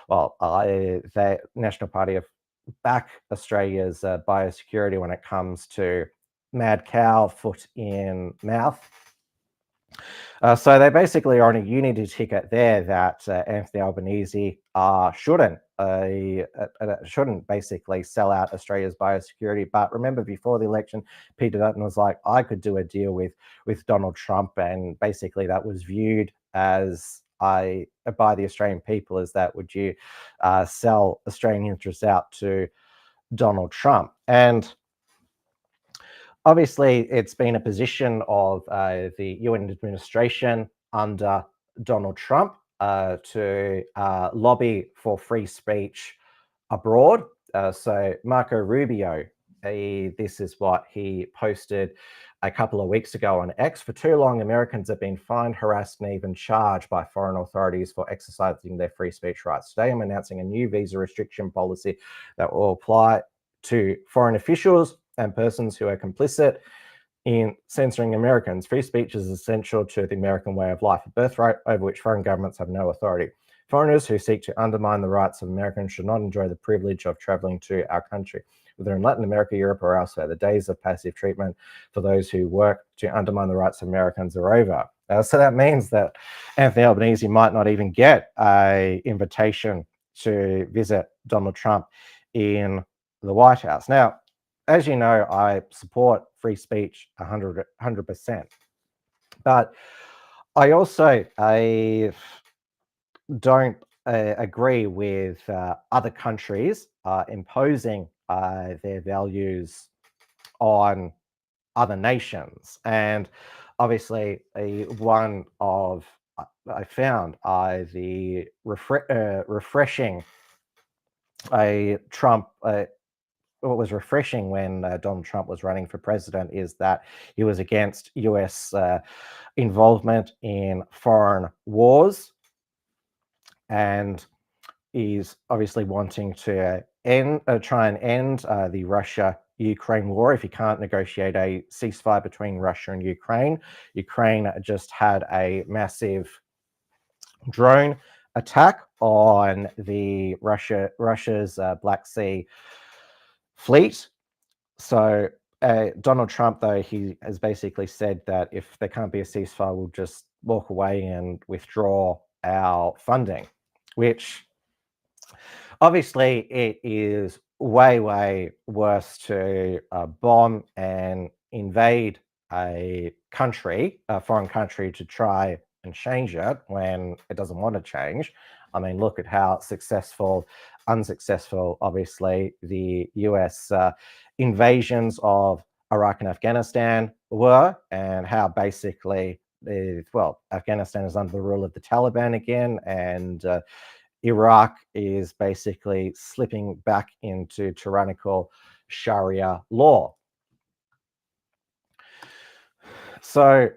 the National Party have backed Australia's biosecurity when it comes to mad cow, foot in mouth. So they basically are on a unity ticket there that Anthony Albanese shouldn't basically sell out Australia's biosecurity. But remember, before the election, Peter Dutton was like, I could do a deal with Donald Trump, and basically that was viewed as by the Australian people as that would you sell Australian interests out to Donald Trump. And obviously, it's been a position of the UN administration under Donald Trump to lobby for free speech abroad. So Marco Rubio, this is what he posted a couple of weeks ago on X. For too long, Americans have been fined, harassed, and even charged by foreign authorities for exercising their free speech rights. Today, I'm announcing a new visa restriction policy that will apply to foreign officials and persons who are complicit in censoring Americans. Free speech is essential to the American way of life, a birthright over which foreign governments have no authority. Foreigners who seek to undermine the rights of Americans should not enjoy the privilege of traveling to our country. Whether in Latin America, Europe, or elsewhere, the days of passive treatment for those who work to undermine the rights of Americans are over. So that means that Anthony Albanese might not even get an invitation to visit Donald Trump in the White House. Now, as you know, I support free speech 100%. But I also don't agree with other countries imposing their values on other nations. And obviously, one of I found the refreshing Trump. What was refreshing when Donald Trump was running for president is that he was against US involvement in foreign wars, and he's obviously wanting to try and end the Russia-Ukraine war. If he can't negotiate a ceasefire between Russia and Ukraine, Ukraine just had a massive drone attack on the Russia's Black Sea fleet. So Donald Trump, though, he has basically said that if there can't be a ceasefire, we'll just walk away and withdraw our funding, which obviously it is way, way worse to bomb and invade a country, a foreign country, to try and change it when it doesn't want to change. I mean, look at how unsuccessful, obviously, the US invasions of Iraq and Afghanistan were, and how basically, Afghanistan is under the rule of the Taliban again, and Iraq is basically slipping back into tyrannical Sharia law. So,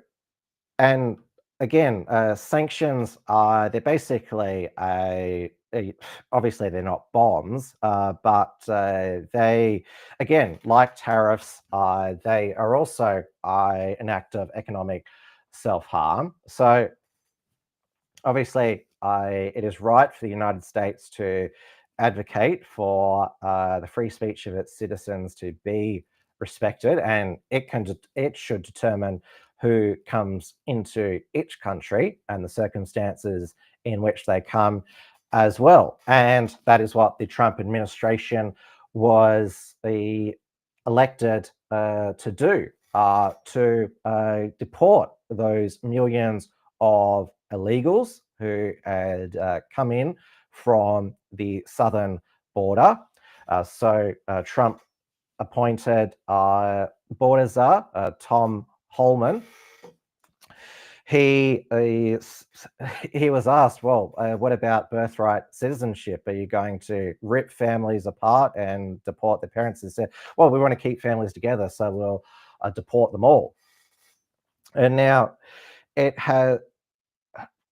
and again, sanctions they're basically obviously they're not bombs, but they, again, like tariffs, they are also an act of economic self-harm. So obviously, it is right for the United States to advocate for the free speech of its citizens to be respected, and it should determine who comes into each country and the circumstances in which they come as well. And that is what the Trump administration was elected to do, to deport those millions of illegals who had come in from the southern border. So Trump appointed border czar Tom Holman. He was asked, well, what about birthright citizenship? Are you going to rip families apart and deport their parents? He said, well, we want to keep families together, so we'll deport them all. And now it has,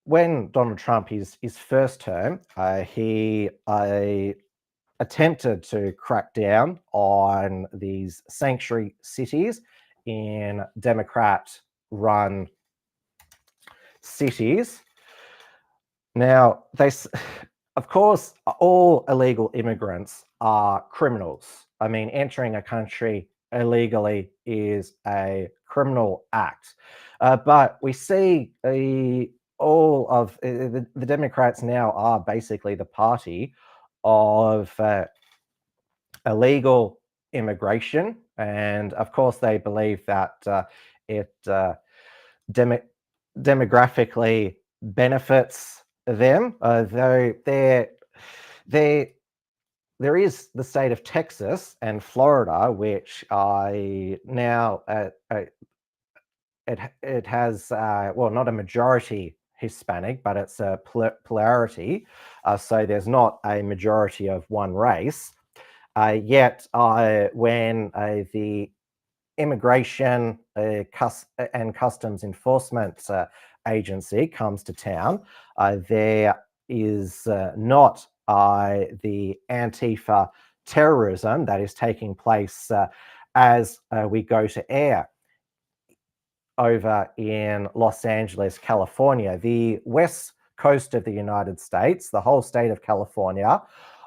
when Donald Trump, his first term, he attempted to crack down on these sanctuary cities in Democrat-run cities. Now, of course, all illegal immigrants are criminals. I mean, entering a country illegally is a criminal act. But we see all of the Democrats now are basically the party of illegal immigration. And of course, they believe that it demographically benefits them, though there is the state of Texas and Florida, which now it has well, not a majority Hispanic, but it's a plurality. So there's not a majority of one race. Yet when the Immigration and Customs Enforcement Agency comes to town, there is not the Antifa terrorism that is taking place as we go to air over in Los Angeles, California. The west coast of the United States, the whole state of California,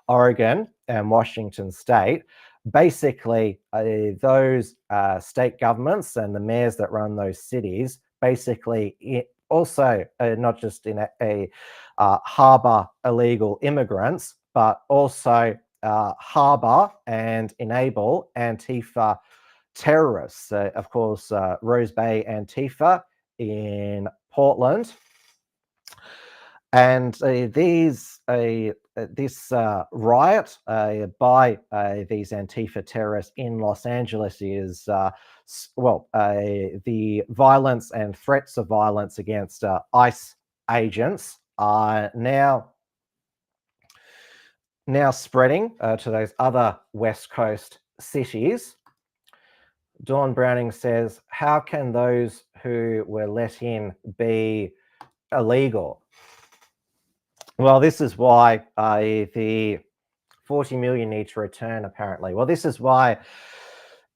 Oregon, and Washington State, basically those state governments and the mayors that run those cities basically also not just in a harbor illegal immigrants, but also harbor and enable Antifa terrorists. Of course, Rose Bay Antifa in Portland. And this riot by these Antifa terrorists in Los Angeles is, well, the violence and threats of violence against ICE agents are now spreading to those other West Coast cities. Dawn Browning says, how can those who were let in be illegal? Well, this is why the 40 million need to return, apparently. Well, this is why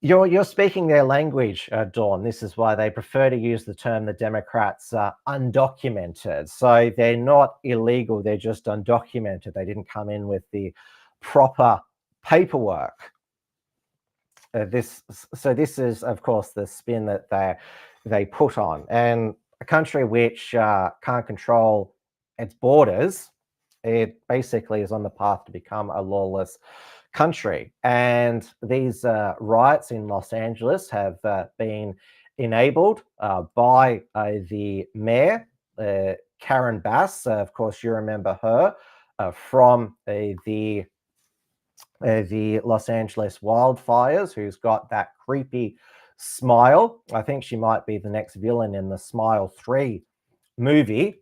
you're speaking their language, Dawn. This is why they prefer to use the term, the Democrats, undocumented. So they're not illegal, they're just undocumented. They didn't come in with the proper paperwork. This is, of course, the spin that they put on. And a country which can't control its borders, it basically is on the path to become a lawless country. And these riots in Los Angeles have been enabled by the mayor, Karen Bass. Of course, you remember her from the Los Angeles wildfires, who's got that creepy smile. I think she might be the next villain in the Smile 3 movie.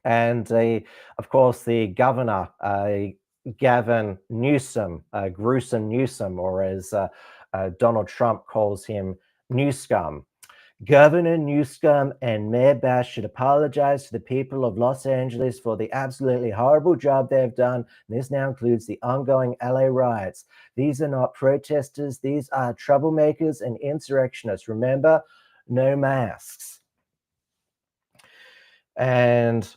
And of course, the governor, Gavin Newsom, Gruesome Newsom, or as Donald Trump calls him, Newscum. Governor Newsom and Mayor Bass should apologize to the people of Los Angeles for the absolutely horrible job they've done. This now includes the ongoing LA riots. These are not protesters. These are troublemakers and insurrectionists. Remember, no masks. And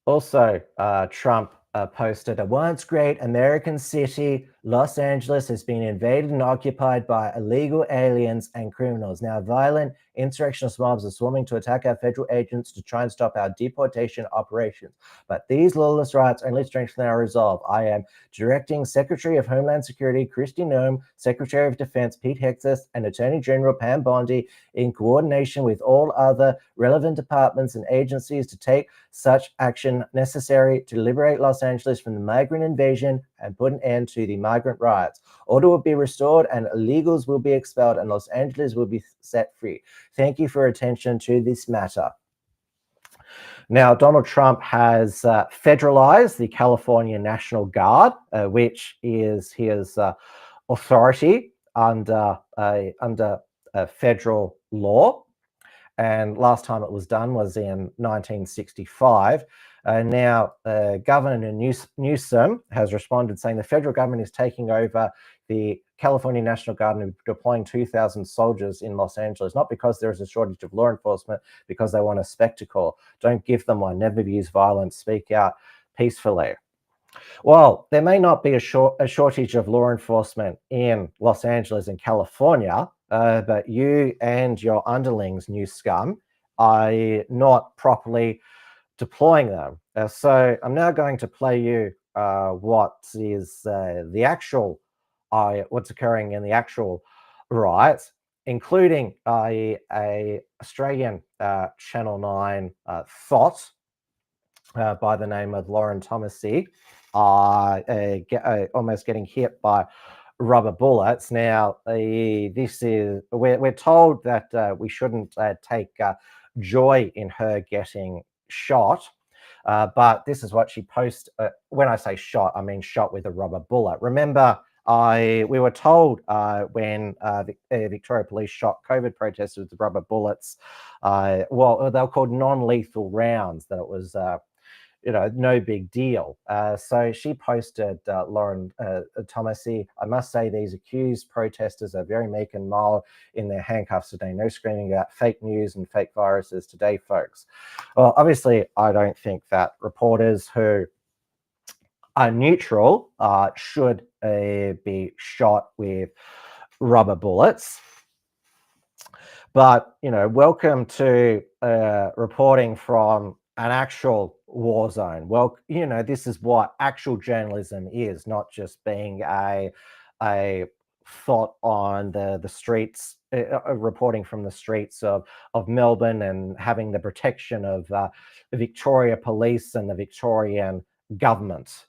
also, Trump posted, a once great American city, Los Angeles has been invaded and occupied by illegal aliens and criminals. Now, violent insurrectionist mobs are swarming to attack our federal agents to try and stop our deportation operations. But these lawless riots only strengthen our resolve. I am directing Secretary of Homeland Security Kristi Noem, Secretary of Defense Pete Hegseth, and Attorney General Pam Bondi, in coordination with all other relevant departments and agencies, to take such action necessary to liberate Los Angeles from the migrant invasion and put an end to the migrant riots. Order will be restored and illegals will be expelled and Los Angeles will be set free. Thank you for your attention to this matter. Now, Donald Trump has federalized the California National Guard, which is his authority under federal law. And last time it was done was in 1965. Now, Governor Newsom has responded saying the federal government is taking over the California National Guard and deploying 2,000 soldiers in Los Angeles, not because there is a shortage of law enforcement, because they want a spectacle. Don't give them one. Never use violence. Speak out peacefully. Well, there may not be a shortage of law enforcement in Los Angeles and California, but you and your underlings, new scum, are not properly deploying them. So I'm now going to play you what is the actual, what's occurring in the actual riots, including a Australian Channel 9 thought by the name of Lauren Thomasy, almost getting hit by rubber bullets. Now, this is we're told that we shouldn't take joy in her getting shot, but this is what she posted. When I say shot, I mean shot with a rubber bullet. Remember, we were told when the Victoria Police shot COVID protesters with rubber bullets, well, they were called non-lethal rounds, that it was no big deal. So she posted, Lauren Thomasy, I must say these accused protesters are very meek and mild in their handcuffs today. No screaming about fake news and fake viruses today, folks. Well, obviously, I don't think that reporters who are neutral should be shot with rubber bullets. But, welcome to reporting from an actual war zone. Well, this is what actual journalism is, not just being a thought on the streets, reporting from the streets of Melbourne and having the protection of the Victoria Police and the Victorian government.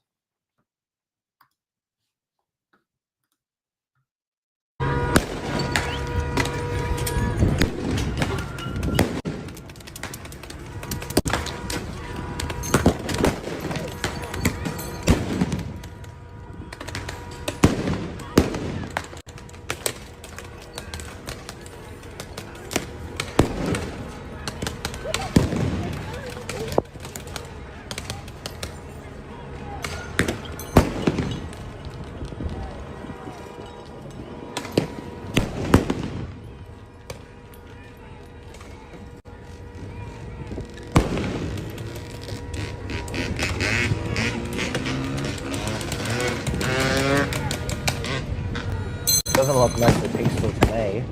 Doesn't look mostly peaceful to me.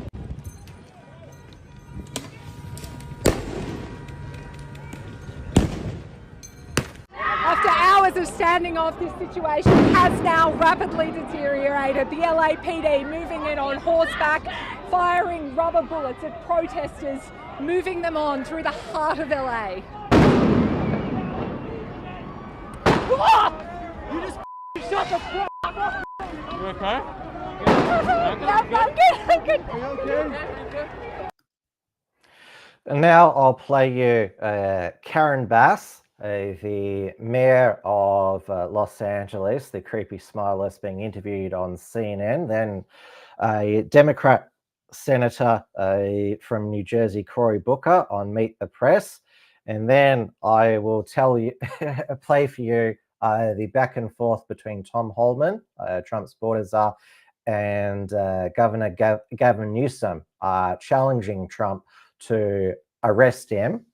After hours of standing off, this situation has now rapidly deteriorated. The LAPD moving in on horseback, firing rubber bullets at protesters, moving them on through the heart of LA. You just shut the fuck up! You okay? I'm good. And now I'll play you Karen Bass, the mayor of Los Angeles, the creepy smileless, being interviewed on CNN. Then a Democrat Senator from New Jersey, Cory Booker, on Meet the Press. And then I will tell you, play for you the back and forth between Tom Holman, Trump's border czar, and Governor Gavin Newsom, challenging Trump to arrest him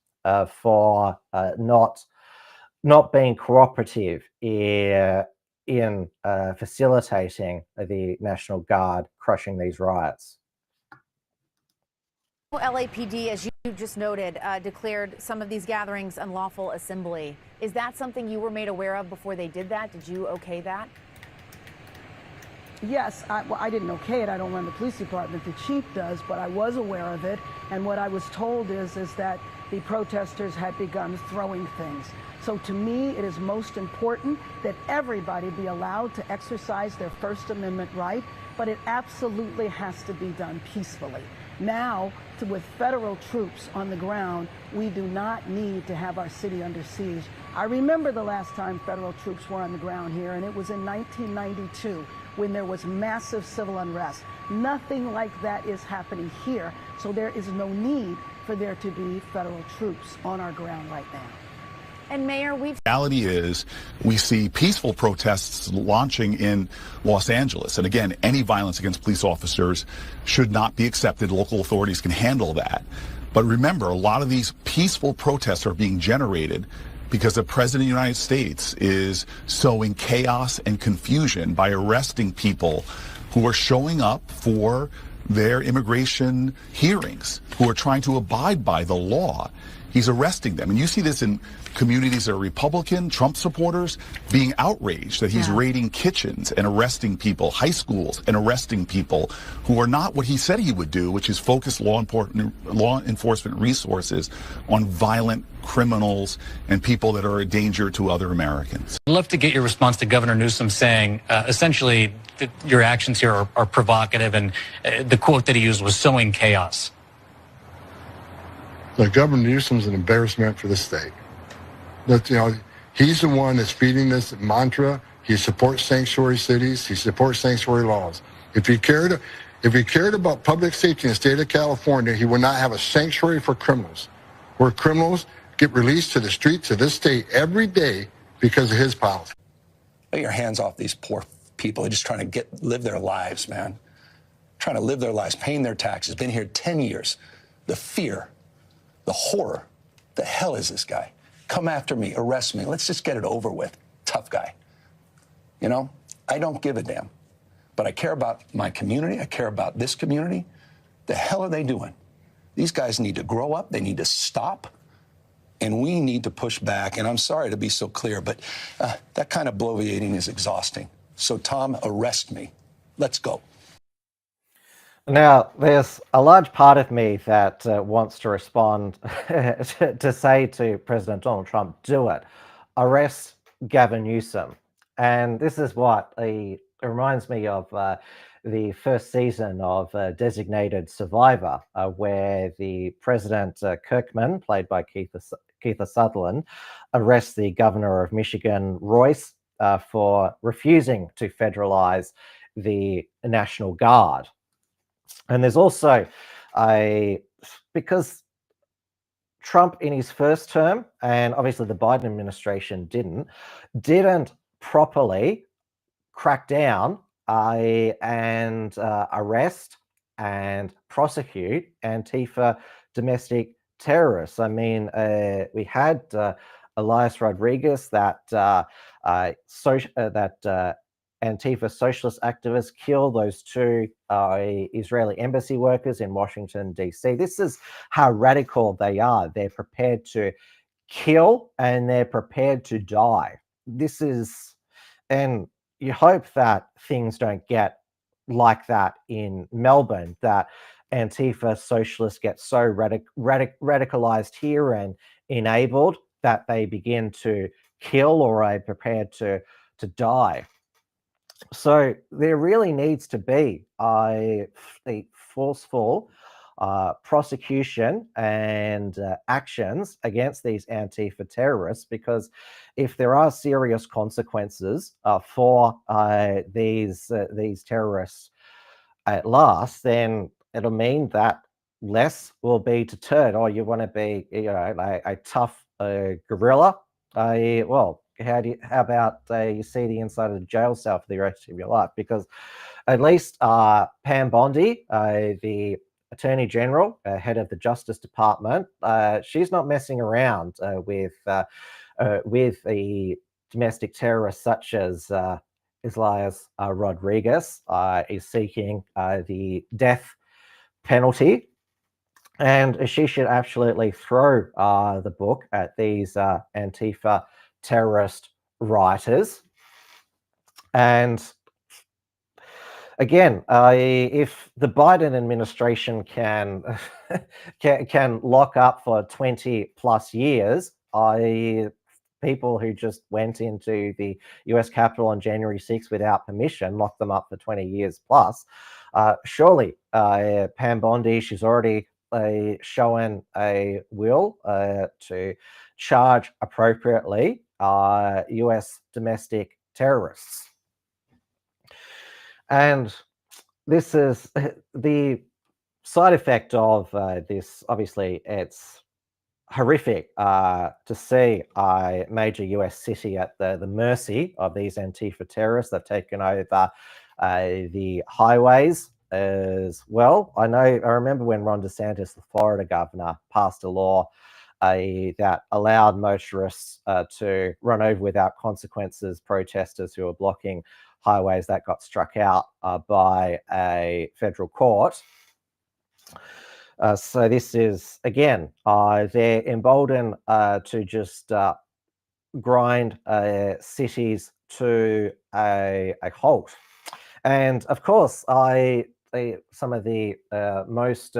for not being cooperative in facilitating the National Guard crushing these riots. LAPD, as you just noted, declared some of these gatherings unlawful assembly. Is that something you were made aware of before they did that? Did you okay that? Yes, I didn't okay it. I don't run the police department. The chief does, but I was aware of it. And what I was told is that the protesters had begun throwing things. So to me, it is most important that everybody be allowed to exercise their First Amendment right, but it absolutely has to be done peacefully. Now, with federal troops on the ground, we do not need to have our city under siege. I remember the last time federal troops were on the ground here, and it was in 1992 when there was massive civil unrest. Nothing like that is happening here, so there is no need for there to be federal troops on our ground right now. And Mayor, The reality is we see peaceful protests launching in Los Angeles. And again, any violence against police officers should not be accepted. Local authorities can handle that. But remember, a lot of these peaceful protests are being generated because the President of the United States is sowing chaos and confusion by arresting people who are showing up for their immigration hearings, who are trying to abide by the law. He's arresting them. And you see this in communities that are Republican, Trump supporters, being outraged that he's raiding kitchens and arresting people, high schools and arresting people who are not what he said he would do, which is focus law enforcement resources on violent criminals and people that are a danger to other Americans. I'd love to get your response to Governor Newsom saying, essentially, that your actions here are provocative, and the quote that he used was sowing chaos. Look, Governor Newsom's an embarrassment for the state. That, you know, he's the one that's feeding this mantra. He supports sanctuary cities. He supports sanctuary laws. If he cared about public safety in the state of California, he would not have a sanctuary for criminals, where criminals get released to the streets of this state every day because of his policy. Get your hands off these poor people. They're just trying to live their lives, man. Trying to live their lives, paying their taxes. Been here 10 years. The fear, the horror. The hell is this guy? Come after me, arrest me. Let's just get it over with. Tough guy. You know, I don't give a damn. But I care about my community. I care about this community. The hell are they doing? These guys need to grow up. They need to stop. And we need to push back. And I'm sorry to be so clear, but that kind of bloviating is exhausting. So, Tom, arrest me. Let's go. Now, there's a large part of me that wants to respond to say to President Donald Trump, do it. Arrest Gavin Newsom. And this is what it reminds me of the first season of Designated Survivor, where the President Kirkman, played by Kiefer Sutherland, arrests the governor of Michigan, Royce, for refusing to federalize the National Guard. And there's also because Trump in his first term, and obviously the Biden administration didn't properly crack down and arrest and prosecute Antifa domestic terrorists. I mean, we had Elias Rodriguez, that Antifa socialist activists killed those two Israeli embassy workers in Washington, D.C. This is how radical they are. They're prepared to kill and they're prepared to die. And you hope that things don't get like that in Melbourne, that Antifa socialists get so radicalized here and enabled that they begin to kill or are prepared to die. So there really needs to be a forceful prosecution and actions against these Antifa terrorists, because if there are serious consequences for these terrorists at last, then it'll mean that less will be deterred. Or you want to be, a tough guerrilla. Well, how about you see the inside of the jail cell for the rest of your life? Because at least Pam Bondi, the Attorney General, head of the Justice Department, she's not messing around with the domestic terrorists such as Islas Rodriguez is seeking the death penalty. And she should absolutely throw the book at these Antifa terrorist writers. And again, if the Biden administration can can lock up for 20 plus years, people who just went into the US Capitol on January 6th without permission, lock them up for 20 years plus. Surely Pam Bondi, she's already shown a will to charge appropriately US domestic terrorists. And this is the side effect of this. Obviously, it's horrific to see a major US city at the mercy of these Antifa terrorists. They've taken over the highways as well. I remember when Ron DeSantis, the Florida governor, passed a law that allowed motorists to run over without consequences protesters who were blocking highways. That got struck out by a federal court. So this is, again, they're emboldened to just grind cities to a halt. And of course, some of the most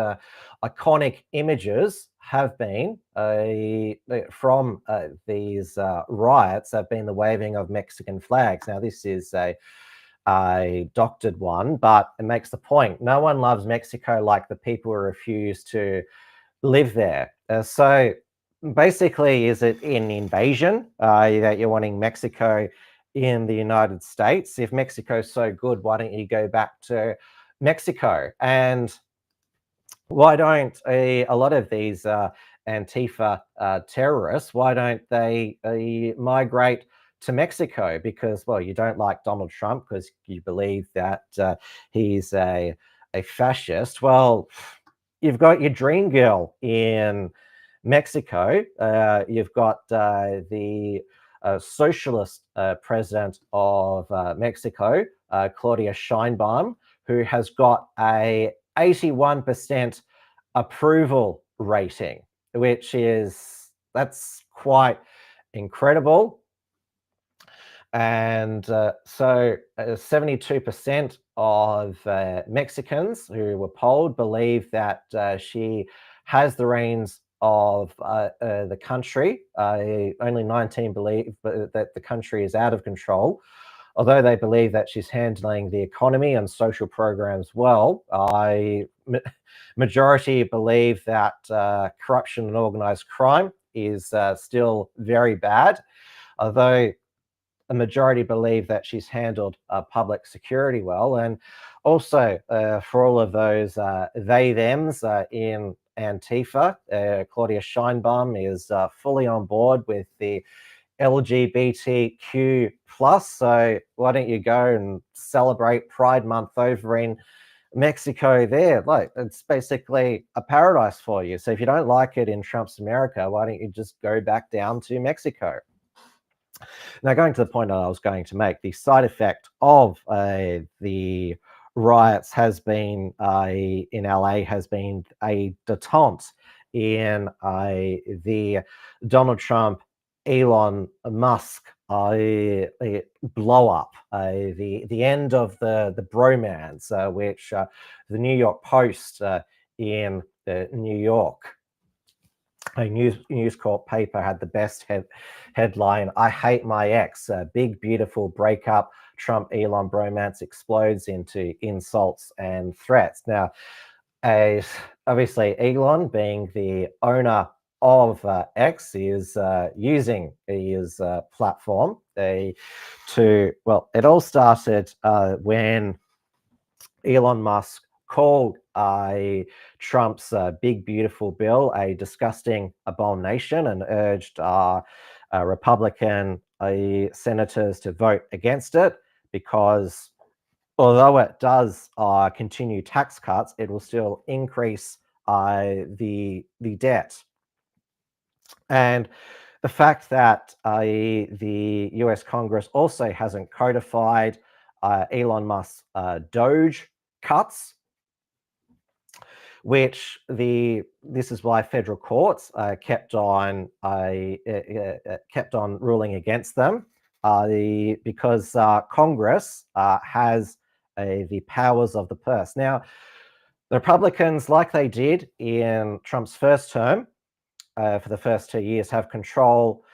iconic images have been from these riots have been the waving of Mexican flags. Now, this is a doctored one, but it makes the point. No one loves Mexico like the people who refuse to live there. So basically, is it an invasion that you're wanting Mexico in the United States? If Mexico's so good, why don't you go back to Mexico? And why don't a lot of these Antifa terrorists, why don't they migrate to Mexico? Because, well, you don't like Donald Trump because you believe that he's a fascist. Well, you've got your dream girl in Mexico. You've got the socialist president of Mexico, Claudia Sheinbaum, who has got a 81% approval rating, that's quite incredible. And so 72% of Mexicans who were polled believe that she has the reins of the country. Only 19 believe that the country is out of control, although they believe that she's handling the economy and social programs well. Majority believe that corruption and organized crime is still very bad, although a majority believe that she's handled public security well. And also for all of those they-thems in Antifa, Claudia Sheinbaum is fully on board with the LGBTQ+. So why don't you go and celebrate Pride Month over in Mexico there? Like, it's basically a paradise for you. So if you don't like it in Trump's America, why don't you just go back down to Mexico? Now, going to the point that I was going to make, the side effect of the riots has been in LA has been a détente in the Donald Trump, Elon Musk blow up, the end of the bromance, which the New York Post in New York, a News Corp paper, had the best headline: "I hate my ex. Big beautiful breakup. Trump Elon bromance explodes into insults and threats." Now, obviously, Elon, being the owner of X, is using his platform to, well, it all started when Elon Musk called Trump's big beautiful bill a disgusting abomination and urged Republican senators to vote against it, because although it does continue tax cuts, it will still increase the debt. And the fact that the US Congress also hasn't codified Elon Musk's Doge cuts, which this is why federal courts kept on ruling against them, because Congress has the powers of the purse. Now, the Republicans, like they did in Trump's first term, for the first 2 years, have control.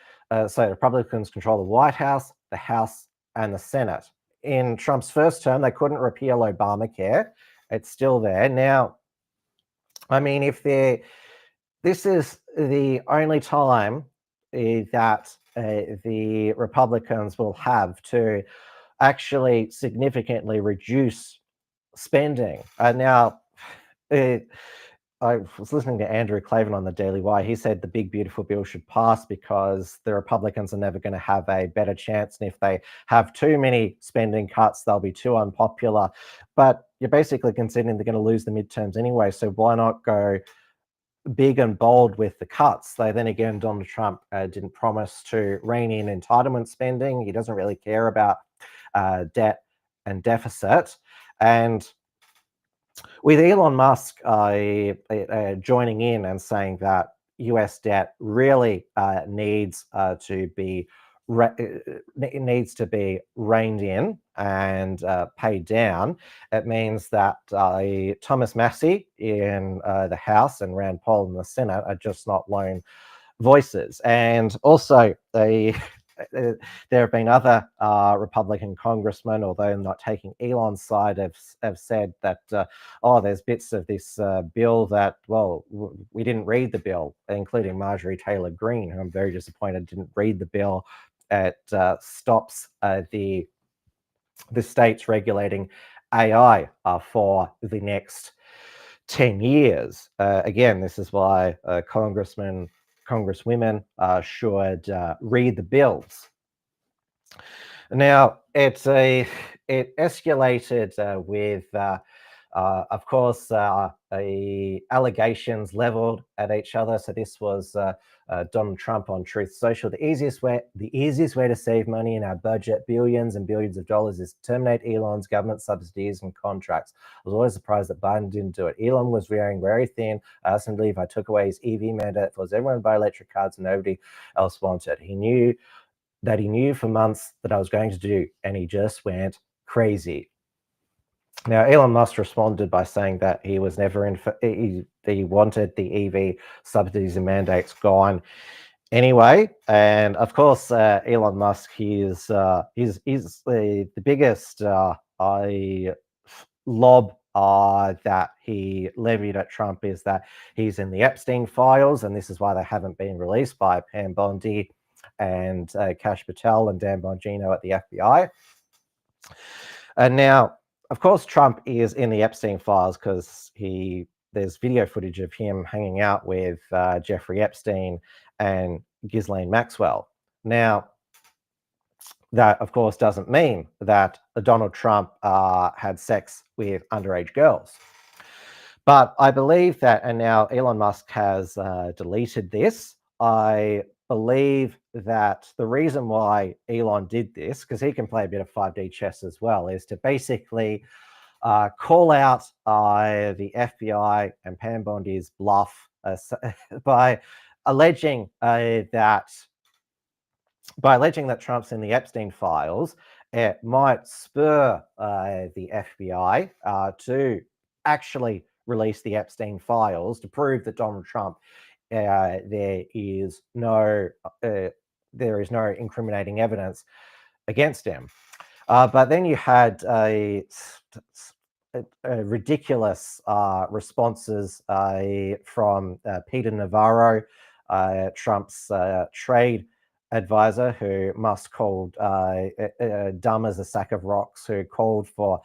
So Republicans control the White House, the House, and the Senate. In Trump's first term, they couldn't repeal Obamacare. It's still there. Now, I mean, this is the only time that the Republicans will have to actually significantly reduce spending. Now, I was listening to Andrew Clavin on the Daily Wire. He said the big beautiful bill should pass because the Republicans are never going to have a better chance, and if they have too many spending cuts, they'll be too unpopular. But you're basically considering they're going to lose the midterms anyway, so why not go big and bold with the cuts? Then again, Donald Trump didn't promise to rein in entitlement spending. He doesn't really care about debt and deficit. And with Elon Musk joining in and saying that US debt really needs to be reined in and paid down, it means that Thomas Massey in the House and Rand Paul in the Senate are just not lone voices. And also, there have been other Republican congressmen, although not taking Elon's side, have said that, there's bits of this bill that, well, we didn't read the bill, including Marjorie Taylor Greene, who I'm very disappointed didn't read the bill. It stops the states regulating AI for the next 10 years. Again, this is why congresswomen should read the bills. Now, it escalated with, of course, allegations leveled at each other. So this was Donald Trump on Truth Social. The easiest way to save money in our budget, billions and billions of dollars, is to terminate Elon's government subsidies and contracts. I was always surprised that Biden didn't do it. Elon was wearing very thin. I asked him to leave. I took away his EV mandate, forced everyone to buy electric cars and nobody else wanted. He knew for months that I was going to do, and he just went crazy. Now, Elon Musk responded by saying that he was never he wanted the EV subsidies and mandates gone anyway. And of course, Elon Musk, he's the biggest lob that he levied at Trump is that he's in the Epstein files, and this is why they haven't been released by Pam Bondi and Kash Patel and Dan Bongino at the FBI. And now, of course, Trump is in the Epstein files because there's video footage of him hanging out with Jeffrey Epstein and Ghislaine Maxwell. Now, that, of course, doesn't mean that Donald Trump had sex with underage girls. But I believe that, and now Elon Musk has deleted this, I believe that the reason why Elon did this, because he can play a bit of 5D chess as well, is to basically call out the FBI and Pam Bondi's bluff by alleging that Trump's in the Epstein files. It might spur the FBI to actually release the Epstein files to prove that Donald Trump there is no incriminating evidence against him. But then you had ridiculous responses from Peter Navarro, Trump's trade advisor who Musk called dumb as a sack of rocks, who called for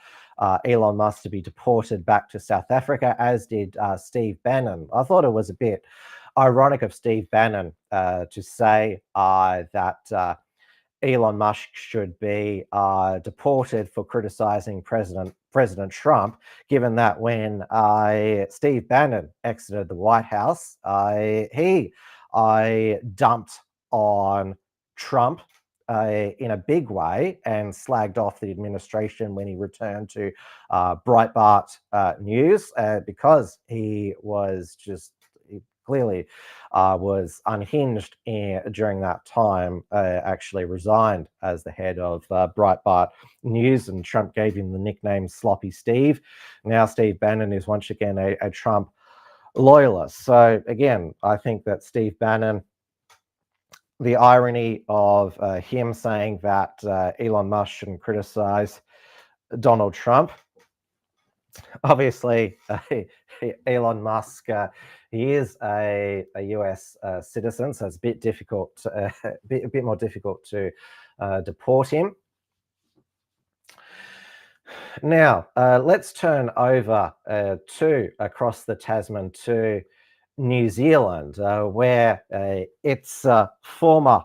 Elon Musk to be deported back to South Africa, as did Steve Bannon. I thought it was a bit ironic of Steve Bannon to say that Elon Musk should be deported for criticizing President Trump, given that when Steve Bannon exited the White House, he dumped on Trump in a big way and slagged off the administration when he returned to Breitbart News because he was just clearly was unhinged during that time, actually resigned as the head of Breitbart News, and Trump gave him the nickname Sloppy Steve. Now Steve Bannon is once again a Trump loyalist. So again, I think that Steve Bannon, the irony of him saying that Elon Musk shouldn't criticize Donald Trump. Obviously, Elon Musk, he is a US citizen, so it's a bit difficult, a bit more difficult to deport him. Now, let's turn over to across the Tasman to New Zealand, where its former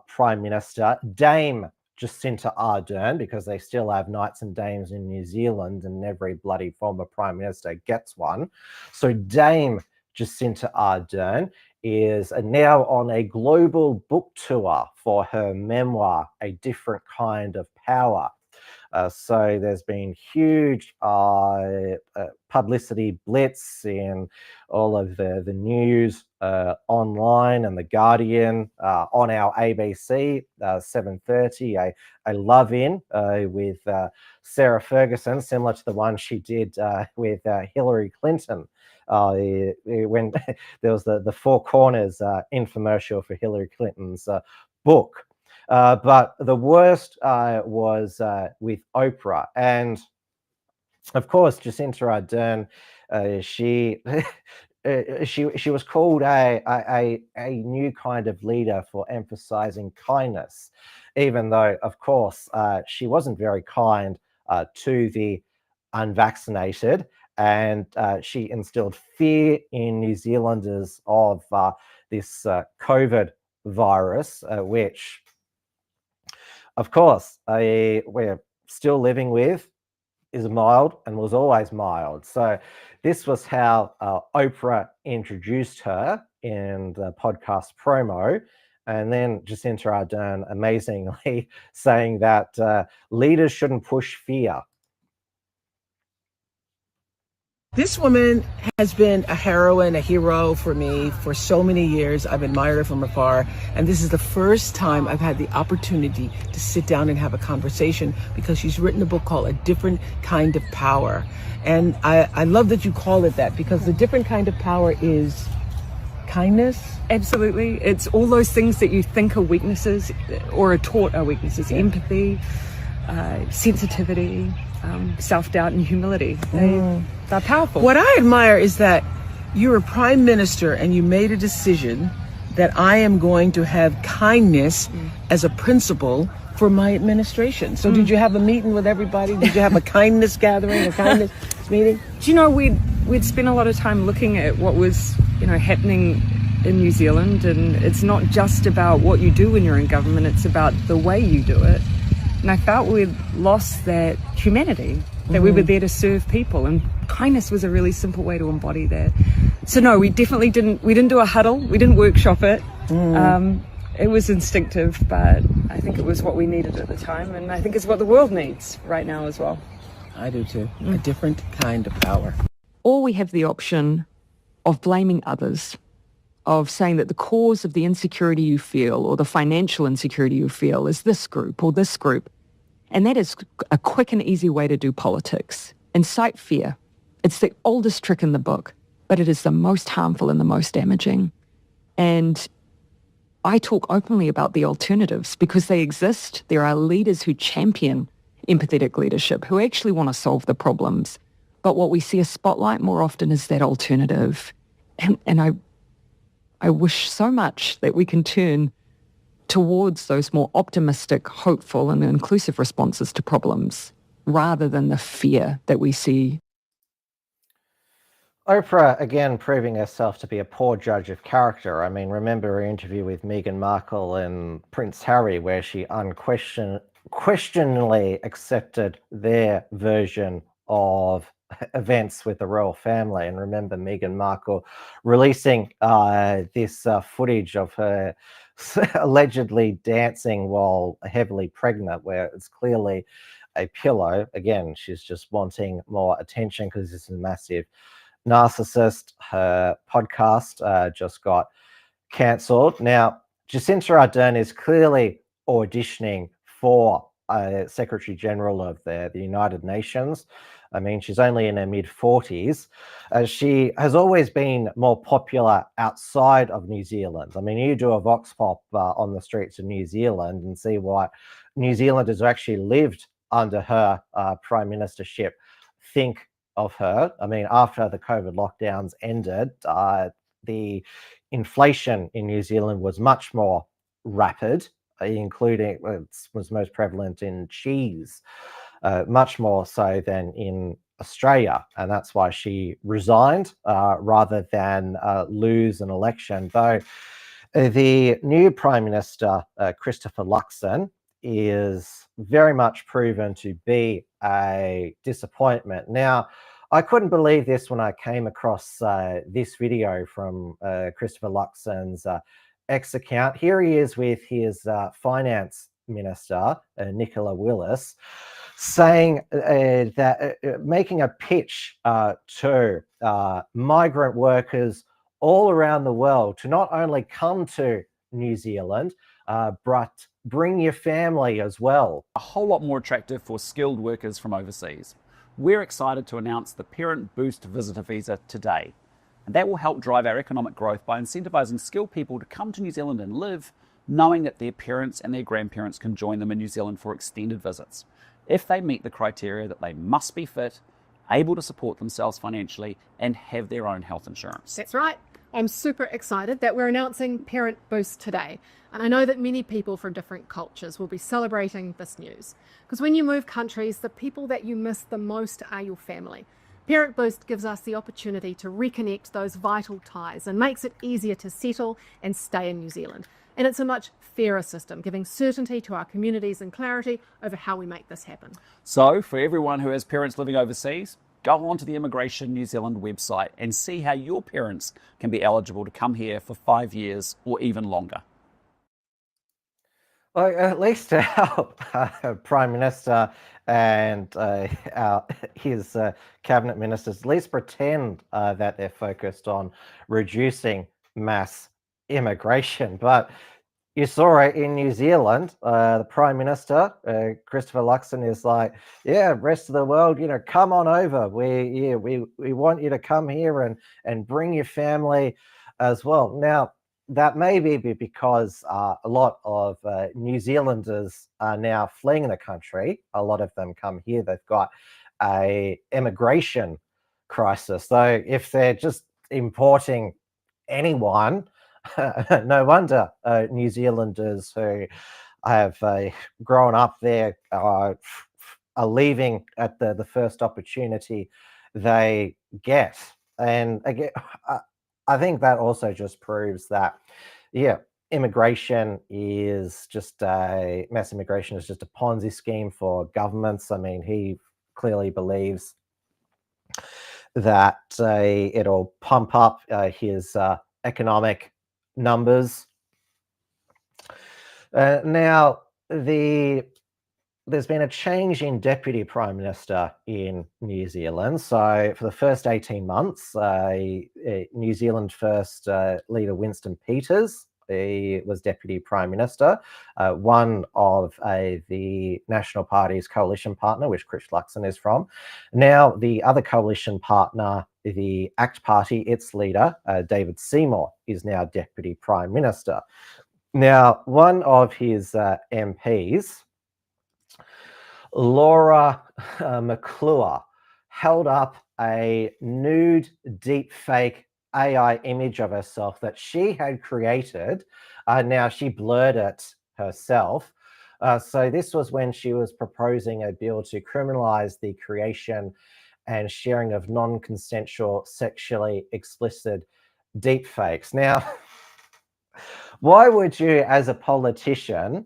Prime Minister, Dame Jacinda Ardern, because they still have knights and dames in New Zealand and every bloody former Prime Minister gets one. So Dame Jacinda Ardern is now on a global book tour for her memoir, A Different Kind of Power. So there's been huge publicity blitz in all of the news online and The Guardian, on our ABC 7:30, a love-in with Sarah Ferguson, similar to the one she did with Hillary Clinton. When there was the Four Corners infomercial for Hillary Clinton's book. But the worst was with Oprah. And of course, Jacinda Ardern, she was called a new kind of leader for emphasizing kindness, even though, of course, she wasn't very kind to the unvaccinated. And she instilled fear in New Zealanders of this COVID virus, which, of course, we're still living with, is mild and was always mild. So this was how Oprah introduced her in the podcast promo. And then Jacinda Ardern amazingly saying that leaders shouldn't push fear. This woman has been a heroine, a hero for me for so many years. I've admired her from afar. And this is the first time I've had the opportunity to sit down and have a conversation, because she's written a book called A Different Kind of Power. And I love that you call it that, because the different kind of power is kindness. Absolutely. It's all those things that you think are weaknesses or are taught are weaknesses. Yeah. Empathy, sensitivity, self-doubt and humility. They're powerful. What I admire is that you're a prime minister and you made a decision that I am going to have kindness as a principle for my administration. So did you have a meeting with everybody? Did you have a kindness gathering, a kindness meeting? Do you know, we'd spent a lot of time looking at what was, happening in New Zealand, and it's not just about what you do when you're in government, it's about the way you do it. And I felt we'd lost that humanity, that we were there to serve people, and kindness was a really simple way to embody that. So no, we definitely didn't do a huddle, we didn't workshop it. It was instinctive, but I think it was what we needed at the time, and I think it's what the world needs right now as well. I do too. A different kind of power. Or we have the option of blaming others, of saying that the cause of the insecurity you feel or the financial insecurity you feel is this group or this group. And that is a quick and easy way to do politics. Incite fear. It's the oldest trick in the book, but it is the most harmful and the most damaging. And I talk openly about the alternatives because they exist. There are leaders who champion empathetic leadership, who actually want to solve the problems. But what we see a spotlight more often is that alternative. And I wish so much that we can turn towards those more optimistic, hopeful and inclusive responses to problems rather than the fear that we see. Oprah, again, proving herself to be a poor judge of character. I mean, remember her interview with Meghan Markle and Prince Harry, where she unquestioningly accepted their version of events with the royal family. And remember Meghan Markle releasing this footage of her allegedly dancing while heavily pregnant, where it's clearly a pillow. Again, she's just wanting more attention because this is a massive narcissist. Her podcast just got cancelled. Now, Jacinta Ardern is clearly auditioning for Secretary General of the United Nations. I mean, she's only in her mid-40s. She has always been more popular outside of New Zealand. I mean, you do a vox pop on the streets of New Zealand and see what New Zealanders who actually lived under her prime ministership think of her. I mean, after the COVID lockdowns ended, the inflation in New Zealand was much more rapid, including it was most prevalent in cheese, much more so than in Australia, and that's why she resigned rather than lose an election. Though the new Prime Minister, Christopher Luxon, is very much proven to be a disappointment. Now, I couldn't believe this when I came across this video from Christopher Luxon's X account. Here he is with his finance minister, Nicola Willis, saying that making a pitch to migrant workers all around the world to not only come to New Zealand, but bring your family as well. A whole lot more attractive for skilled workers from overseas. We're excited to announce the Parent Boost Visitor Visa today. And that will help drive our economic growth by incentivising skilled people to come to New Zealand and live, knowing that their parents and their grandparents can join them in New Zealand for extended visits, if they meet the criteria that they must be fit, able to support themselves financially, and have their own health insurance. That's right. I'm super excited that we're announcing Parent Boost today. And I know that many people from different cultures will be celebrating this news. Because when you move countries, the people that you miss the most are your family. Parent Boost gives us the opportunity to reconnect those vital ties and makes it easier to settle and stay in New Zealand. And it's a much fairer system, giving certainty to our communities and clarity over how we make this happen. So, for everyone who has parents living overseas, go onto the Immigration New Zealand website and see how your parents can be eligible to come here for 5 years or even longer. Well, at least our Prime Minister and his cabinet ministers at least pretend that they're focused on reducing mass immigration. But you saw it in New Zealand. The Prime Minister, Christopher Luxon, is like, yeah, rest of the world, you know, come on over. We want you to come here and bring your family as well. Now, that may be because a lot of New Zealanders are now fleeing the country. A lot of them come here. They've got a immigration crisis. So if they're just importing anyone, no wonder New Zealanders who have grown up there are leaving at the first opportunity they get. And again, I think that also just proves that, yeah, immigration is just mass immigration is just a Ponzi scheme for governments. I mean, he clearly believes that it'll pump up his economic numbers. Now, there's been a change in Deputy Prime Minister in New Zealand. So for the first 18 months, New Zealand First leader Winston Peters, he was Deputy Prime Minister, one of the National Party's coalition partner, which Chris Luxon is from. Now the other coalition partner, the ACT Party, its leader, David Seymour, is now Deputy Prime Minister. Now, one of his MPs, Laura McClure, held up a nude deepfake AI image of herself that she had created. Now she blurred it herself. So this was when she was proposing a bill to criminalize the creation and sharing of non-consensual sexually explicit deepfakes. Now, why would you, as a politician,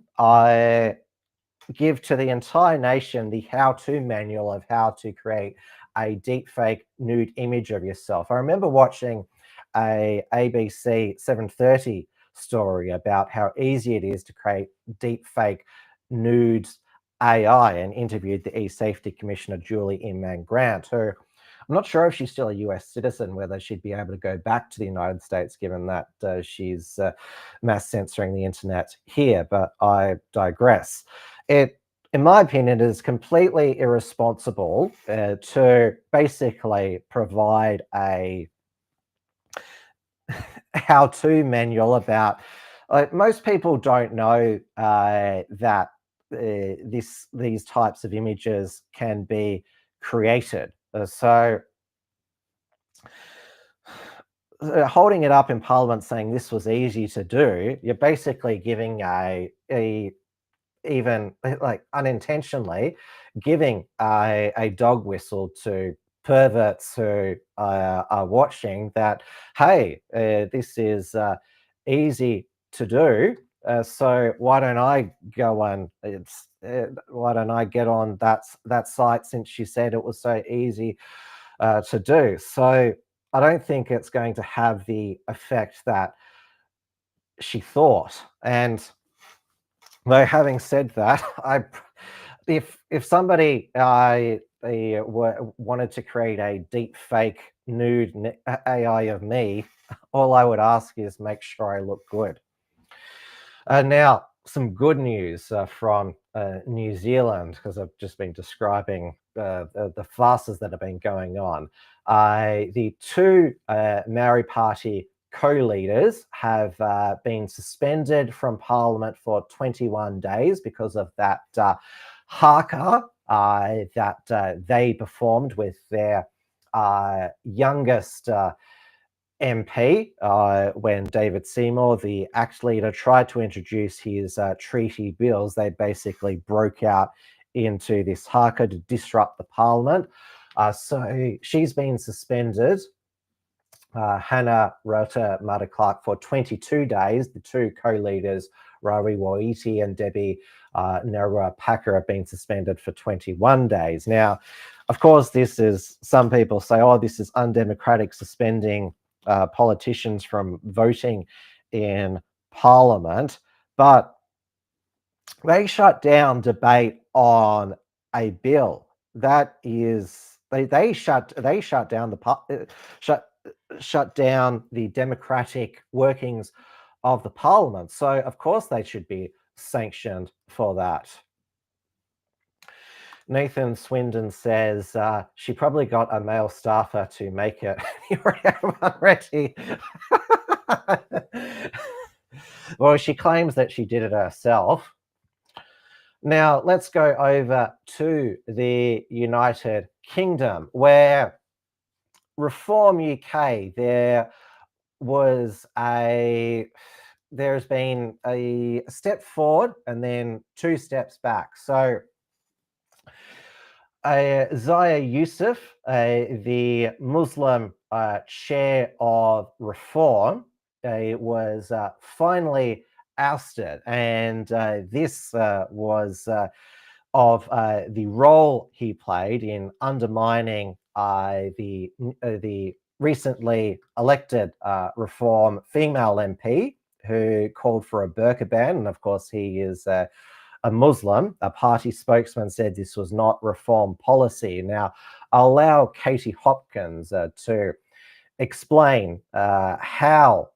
give to the entire nation the how-to manual of how to create a deepfake nude image of yourself? I remember watching a ABC 7:30 story about how easy it is to create deepfake nudes AI, and interviewed the e-safety commissioner Julie Inman Grant, who I'm not sure if she's still a US citizen, whether she'd be able to go back to the United States, given that she's mass censoring the internet here, but I digress. In my opinion, it is completely irresponsible to basically provide a how-to manual about, most people don't know that these types of images can be created. So holding it up in Parliament saying this was easy to do, you're basically giving even like unintentionally giving a dog whistle to perverts who are watching that, hey, this is easy to do. So why don't I go on? Why don't I get on that site, since she said it was so easy to do? So I don't think it's going to have the effect that she thought. And though, having said that, if somebody wanted to create a deep fake nude AI of me, all I would ask is make sure I look good. Now, some good news from New Zealand, because I've just been describing the farces that have been going on. The two Maori Party co-leaders have been suspended from Parliament for 21 days because of that haka that they performed with their youngest MP when David Seymour, the ACT leader, tried to introduce his treaty bills. They basically broke out into this haka to disrupt the Parliament. So she's been suspended, Hannah Rota Mata-Clark, for 22 days. The two co-leaders, Rawi Waiti and Debbie Nerua Packer, have been suspended for 21 days. Now, of course, this is, some people say, oh, this is undemocratic, suspending politicians from voting in Parliament, but they shut down debate on a bill that is they shut down the democratic workings of the Parliament. So of course they should be sanctioned for that. Nathan Swindon says she probably got a male staffer to make it. You already have one ready. Well, she claims that she did it herself. Now, let's go over to the United Kingdom, where Reform UK, there's been a step forward and then two steps back. So Zaya Yusuf, the Muslim chair of Reform, was finally ousted, and this was of the role he played in undermining the recently elected Reform female MP who called for a burqa ban. And of course, he is a Muslim. A party spokesman said this was not Reform policy. Now, I'll allow Katie Hopkins to explain how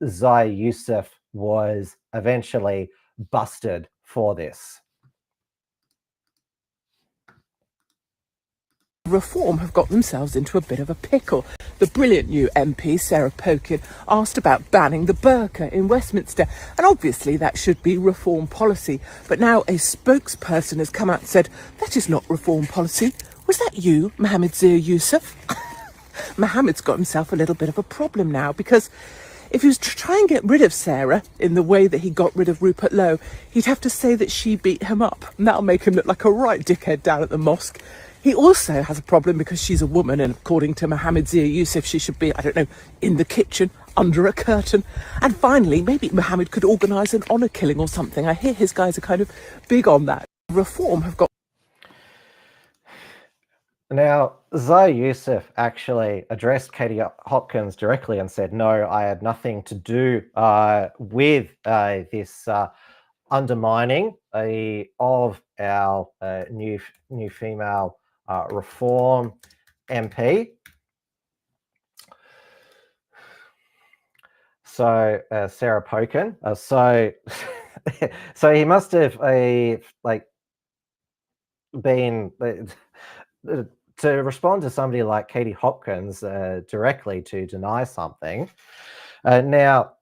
Zaya Yusuf was eventually busted for this. Reform have got themselves into a bit of a pickle. The brilliant new MP, Sarah Pokin, asked about banning the burqa in Westminster, and obviously that should be Reform policy. But now a spokesperson has come out and said, that is not Reform policy. Was that you, Mohammed Zia Yusuf? Mohammed's got himself a little bit of a problem now, because if he was to try and get rid of Sarah in the way that he got rid of Rupert Lowe, he'd have to say that she beat him up, and that'll make him look like a right dickhead down at the mosque. He also has a problem because she's a woman, and according to Mohammed Zia Youssef, she should be, I don't know, in the kitchen, under a curtain. And finally, maybe Mohammed could organise an honour killing or something. I hear his guys are kind of big on that. Reform have got... Now, Zia Youssef actually addressed Katie Hopkins directly and said, no, I had nothing to do with this undermining of our new female Reform MP. So Sarah Pokin. So he must have been to respond to somebody like Katie Hopkins directly to deny something. Now,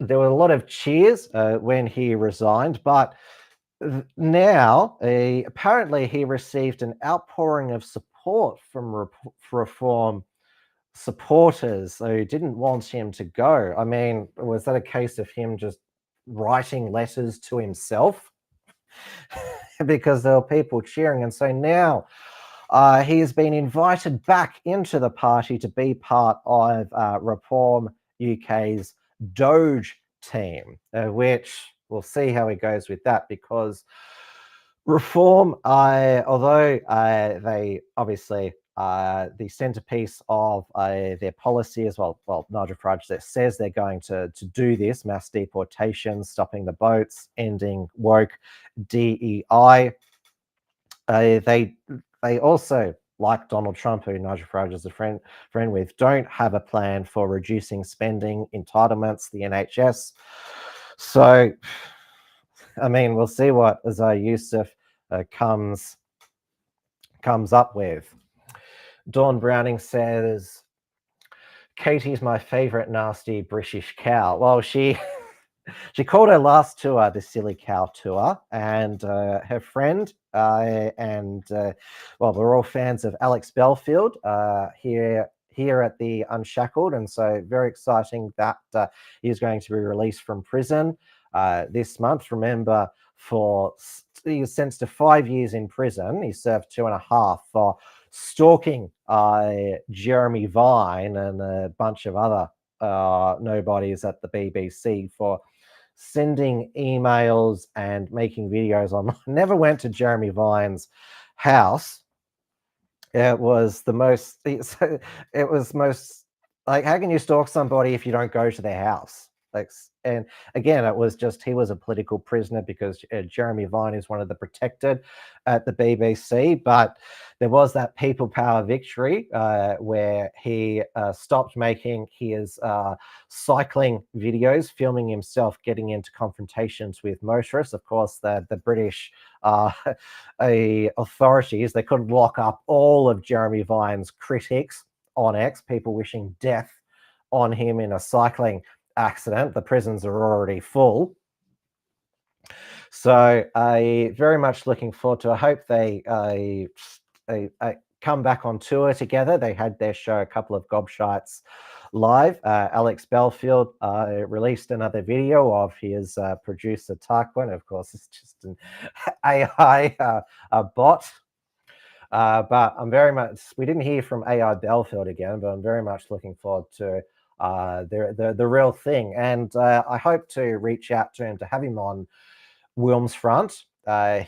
there were a lot of cheers when he resigned, but now apparently he received an outpouring of support from Reform supporters who didn't want him to go. I mean, was that a case of him just writing letters to himself? Because there were people cheering, and so now he has been invited back into the party to be part of Reform UK's Doge team, which we'll see how he goes with that, because Reform, although they obviously the centerpiece of their policy as well, Nigel Farage says they're going to do this, mass deportation, stopping the boats, ending woke DEI. They also, like Donald Trump, who Nigel Farage is a friend with, don't have a plan for reducing spending, entitlements, the NHS. So, I mean, we'll see what Zia Youssef comes up with. Dawn Browning says, Katie's my favourite nasty British cow. Well, she called her last tour the Silly Cow Tour, and her friend well, we're all fans of Alex Belfield here at the Unshackled, and so very exciting that he's going to be released from prison this month. Remember, he was sentenced to 5 years in prison. He served 2.5 for stalking Jeremy Vine and a bunch of other nobodies at the BBC for sending emails and making videos online. Never went to Jeremy Vine's house. It was most like, how can you stalk somebody if you don't go to their house? And again, it was just, he was a political prisoner because Jeremy Vine is one of the protected at the BBC. But there was that people power victory where he stopped making his cycling videos, filming himself getting into confrontations with motorists. Of course, the British authorities, they couldn't lock up all of Jeremy Vine's critics on X, people wishing death on him in a cycling accident. The prisons are already full. So very much looking forward to, I hope they come back on tour together. They had their show, a couple of gobshites live. Alex Belfield released another video of his producer Tarquin. Of course, it's just an AI bot. But I'm very much, we didn't hear from AI Belfield again, but I'm very much looking forward to the real thing. And I hope to reach out to him to have him on Wilms Front.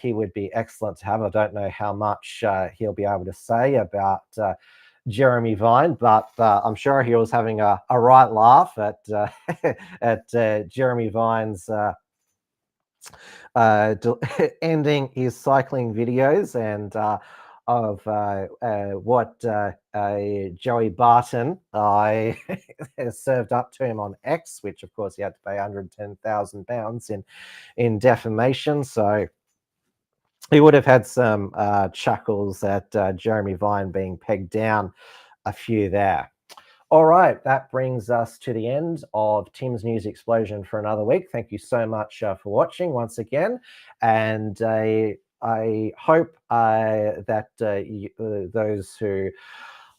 He would be excellent to have. I don't know how much he'll be able to say about Jeremy Vine, but I'm sure he was having a right laugh at Jeremy Vine's ending his cycling videos and of what Joey Barton served up to him on X, which of course he had to pay £110,000 in defamation. So he would have had some chuckles at Jeremy Vine being pegged down a few there. All right, that brings us to the end of Tim's News Explosion for another week. Thank you so much for watching once again. And I hope that those who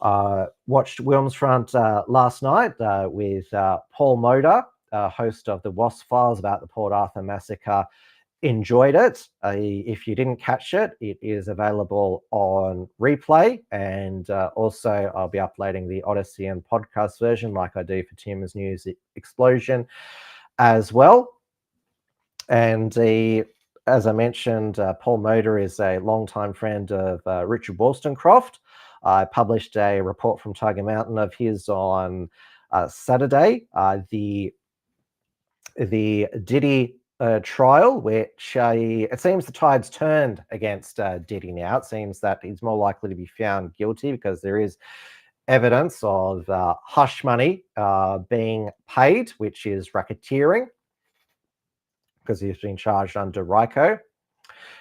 Watched Wilmsfront last night with Paul Motor, host of the WASP Files about the Port Arthur massacre. Enjoyed it. If you didn't catch it, it is available on replay, and also I'll be uploading the Odyssey and podcast version like I do for Tim's News Explosion as well. And as I mentioned, Paul Motor is a longtime friend of Richard Wollstonecroft. I published a report from Tiger Mountain of his on Saturday. The Diddy trial, which it seems the tide's turned against Diddy now. It seems that he's more likely to be found guilty because there is evidence of hush money being paid, which is racketeering, because he's been charged under RICO.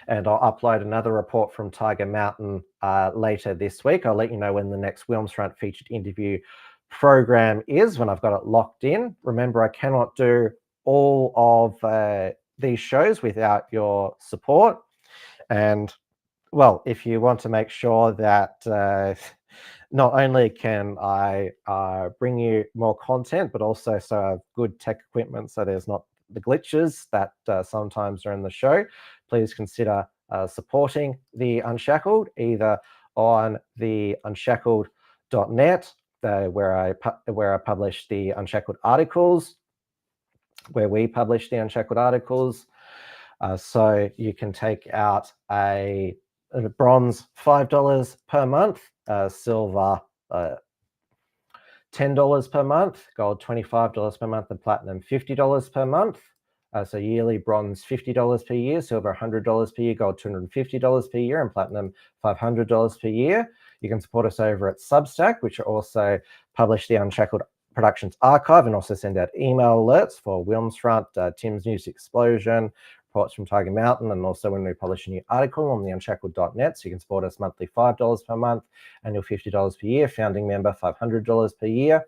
And I'll upload another report from Tiger Mountain later this week. I'll let you know when the next Wilmsfront featured interview program is, when I've got it locked in. Remember, I cannot do all of these shows without your support. And, well, if you want to make sure that not only can I bring you more content, but also so I have good tech equipment so there's not the glitches that sometimes are in the show, please consider supporting the Unshackled, either on the unshackled.net, where I publish the Unshackled articles, where we publish the Unshackled articles. So you can take out a bronze $5 per month, silver $10 per month, gold $25 per month, and platinum $50 per month. So yearly bronze $50 per year, silver $100 per year, gold $250 per year, and platinum $500 per year. You can support us over at Substack, which also publish the Unshackled Productions archive and also send out email alerts for Wilmsfront, Tim's News Explosion, reports from Tiger Mountain, and also when we publish a new article on the unshackled.net. So you can support us monthly $5 per month, annual $50 per year, founding member $500 per year,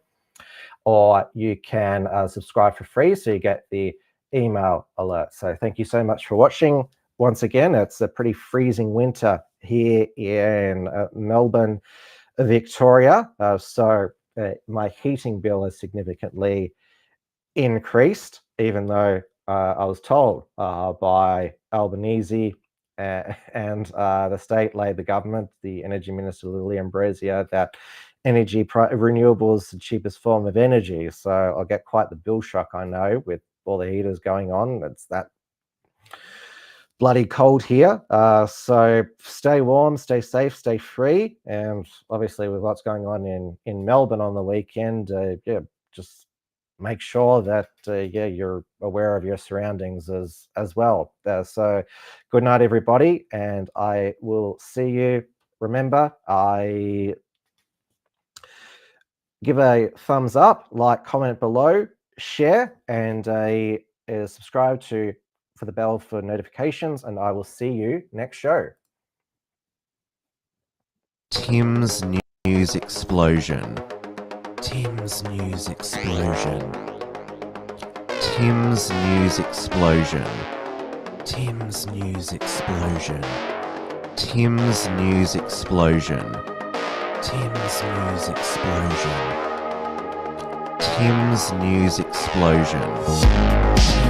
or you can subscribe for free so you get the email alert. So thank you so much for watching. Once again, it's a pretty freezing winter here in Melbourne, Victoria. So my heating bill has significantly increased, even though I was told by Albanese and the state Labor government, the Energy Minister Lily Ambrosio, that renewable is the cheapest form of energy. So I'll get quite the bill shock, I know, with all the heaters going on. It's that bloody cold here. So stay warm, stay safe, stay free. And obviously with what's going on in Melbourne on the weekend, just make sure that you're aware of your surroundings as well. So good night, everybody, and I will see you. Remember, I give a thumbs up, like, comment below, share, and subscribe for the bell for notifications, and I will see you next show. Tim's News Explosion. Tim's News Explosion. Tim's News Explosion. Tim's News Explosion. Tim's News Explosion. Tim's News Explosion. Tim's News Explosion.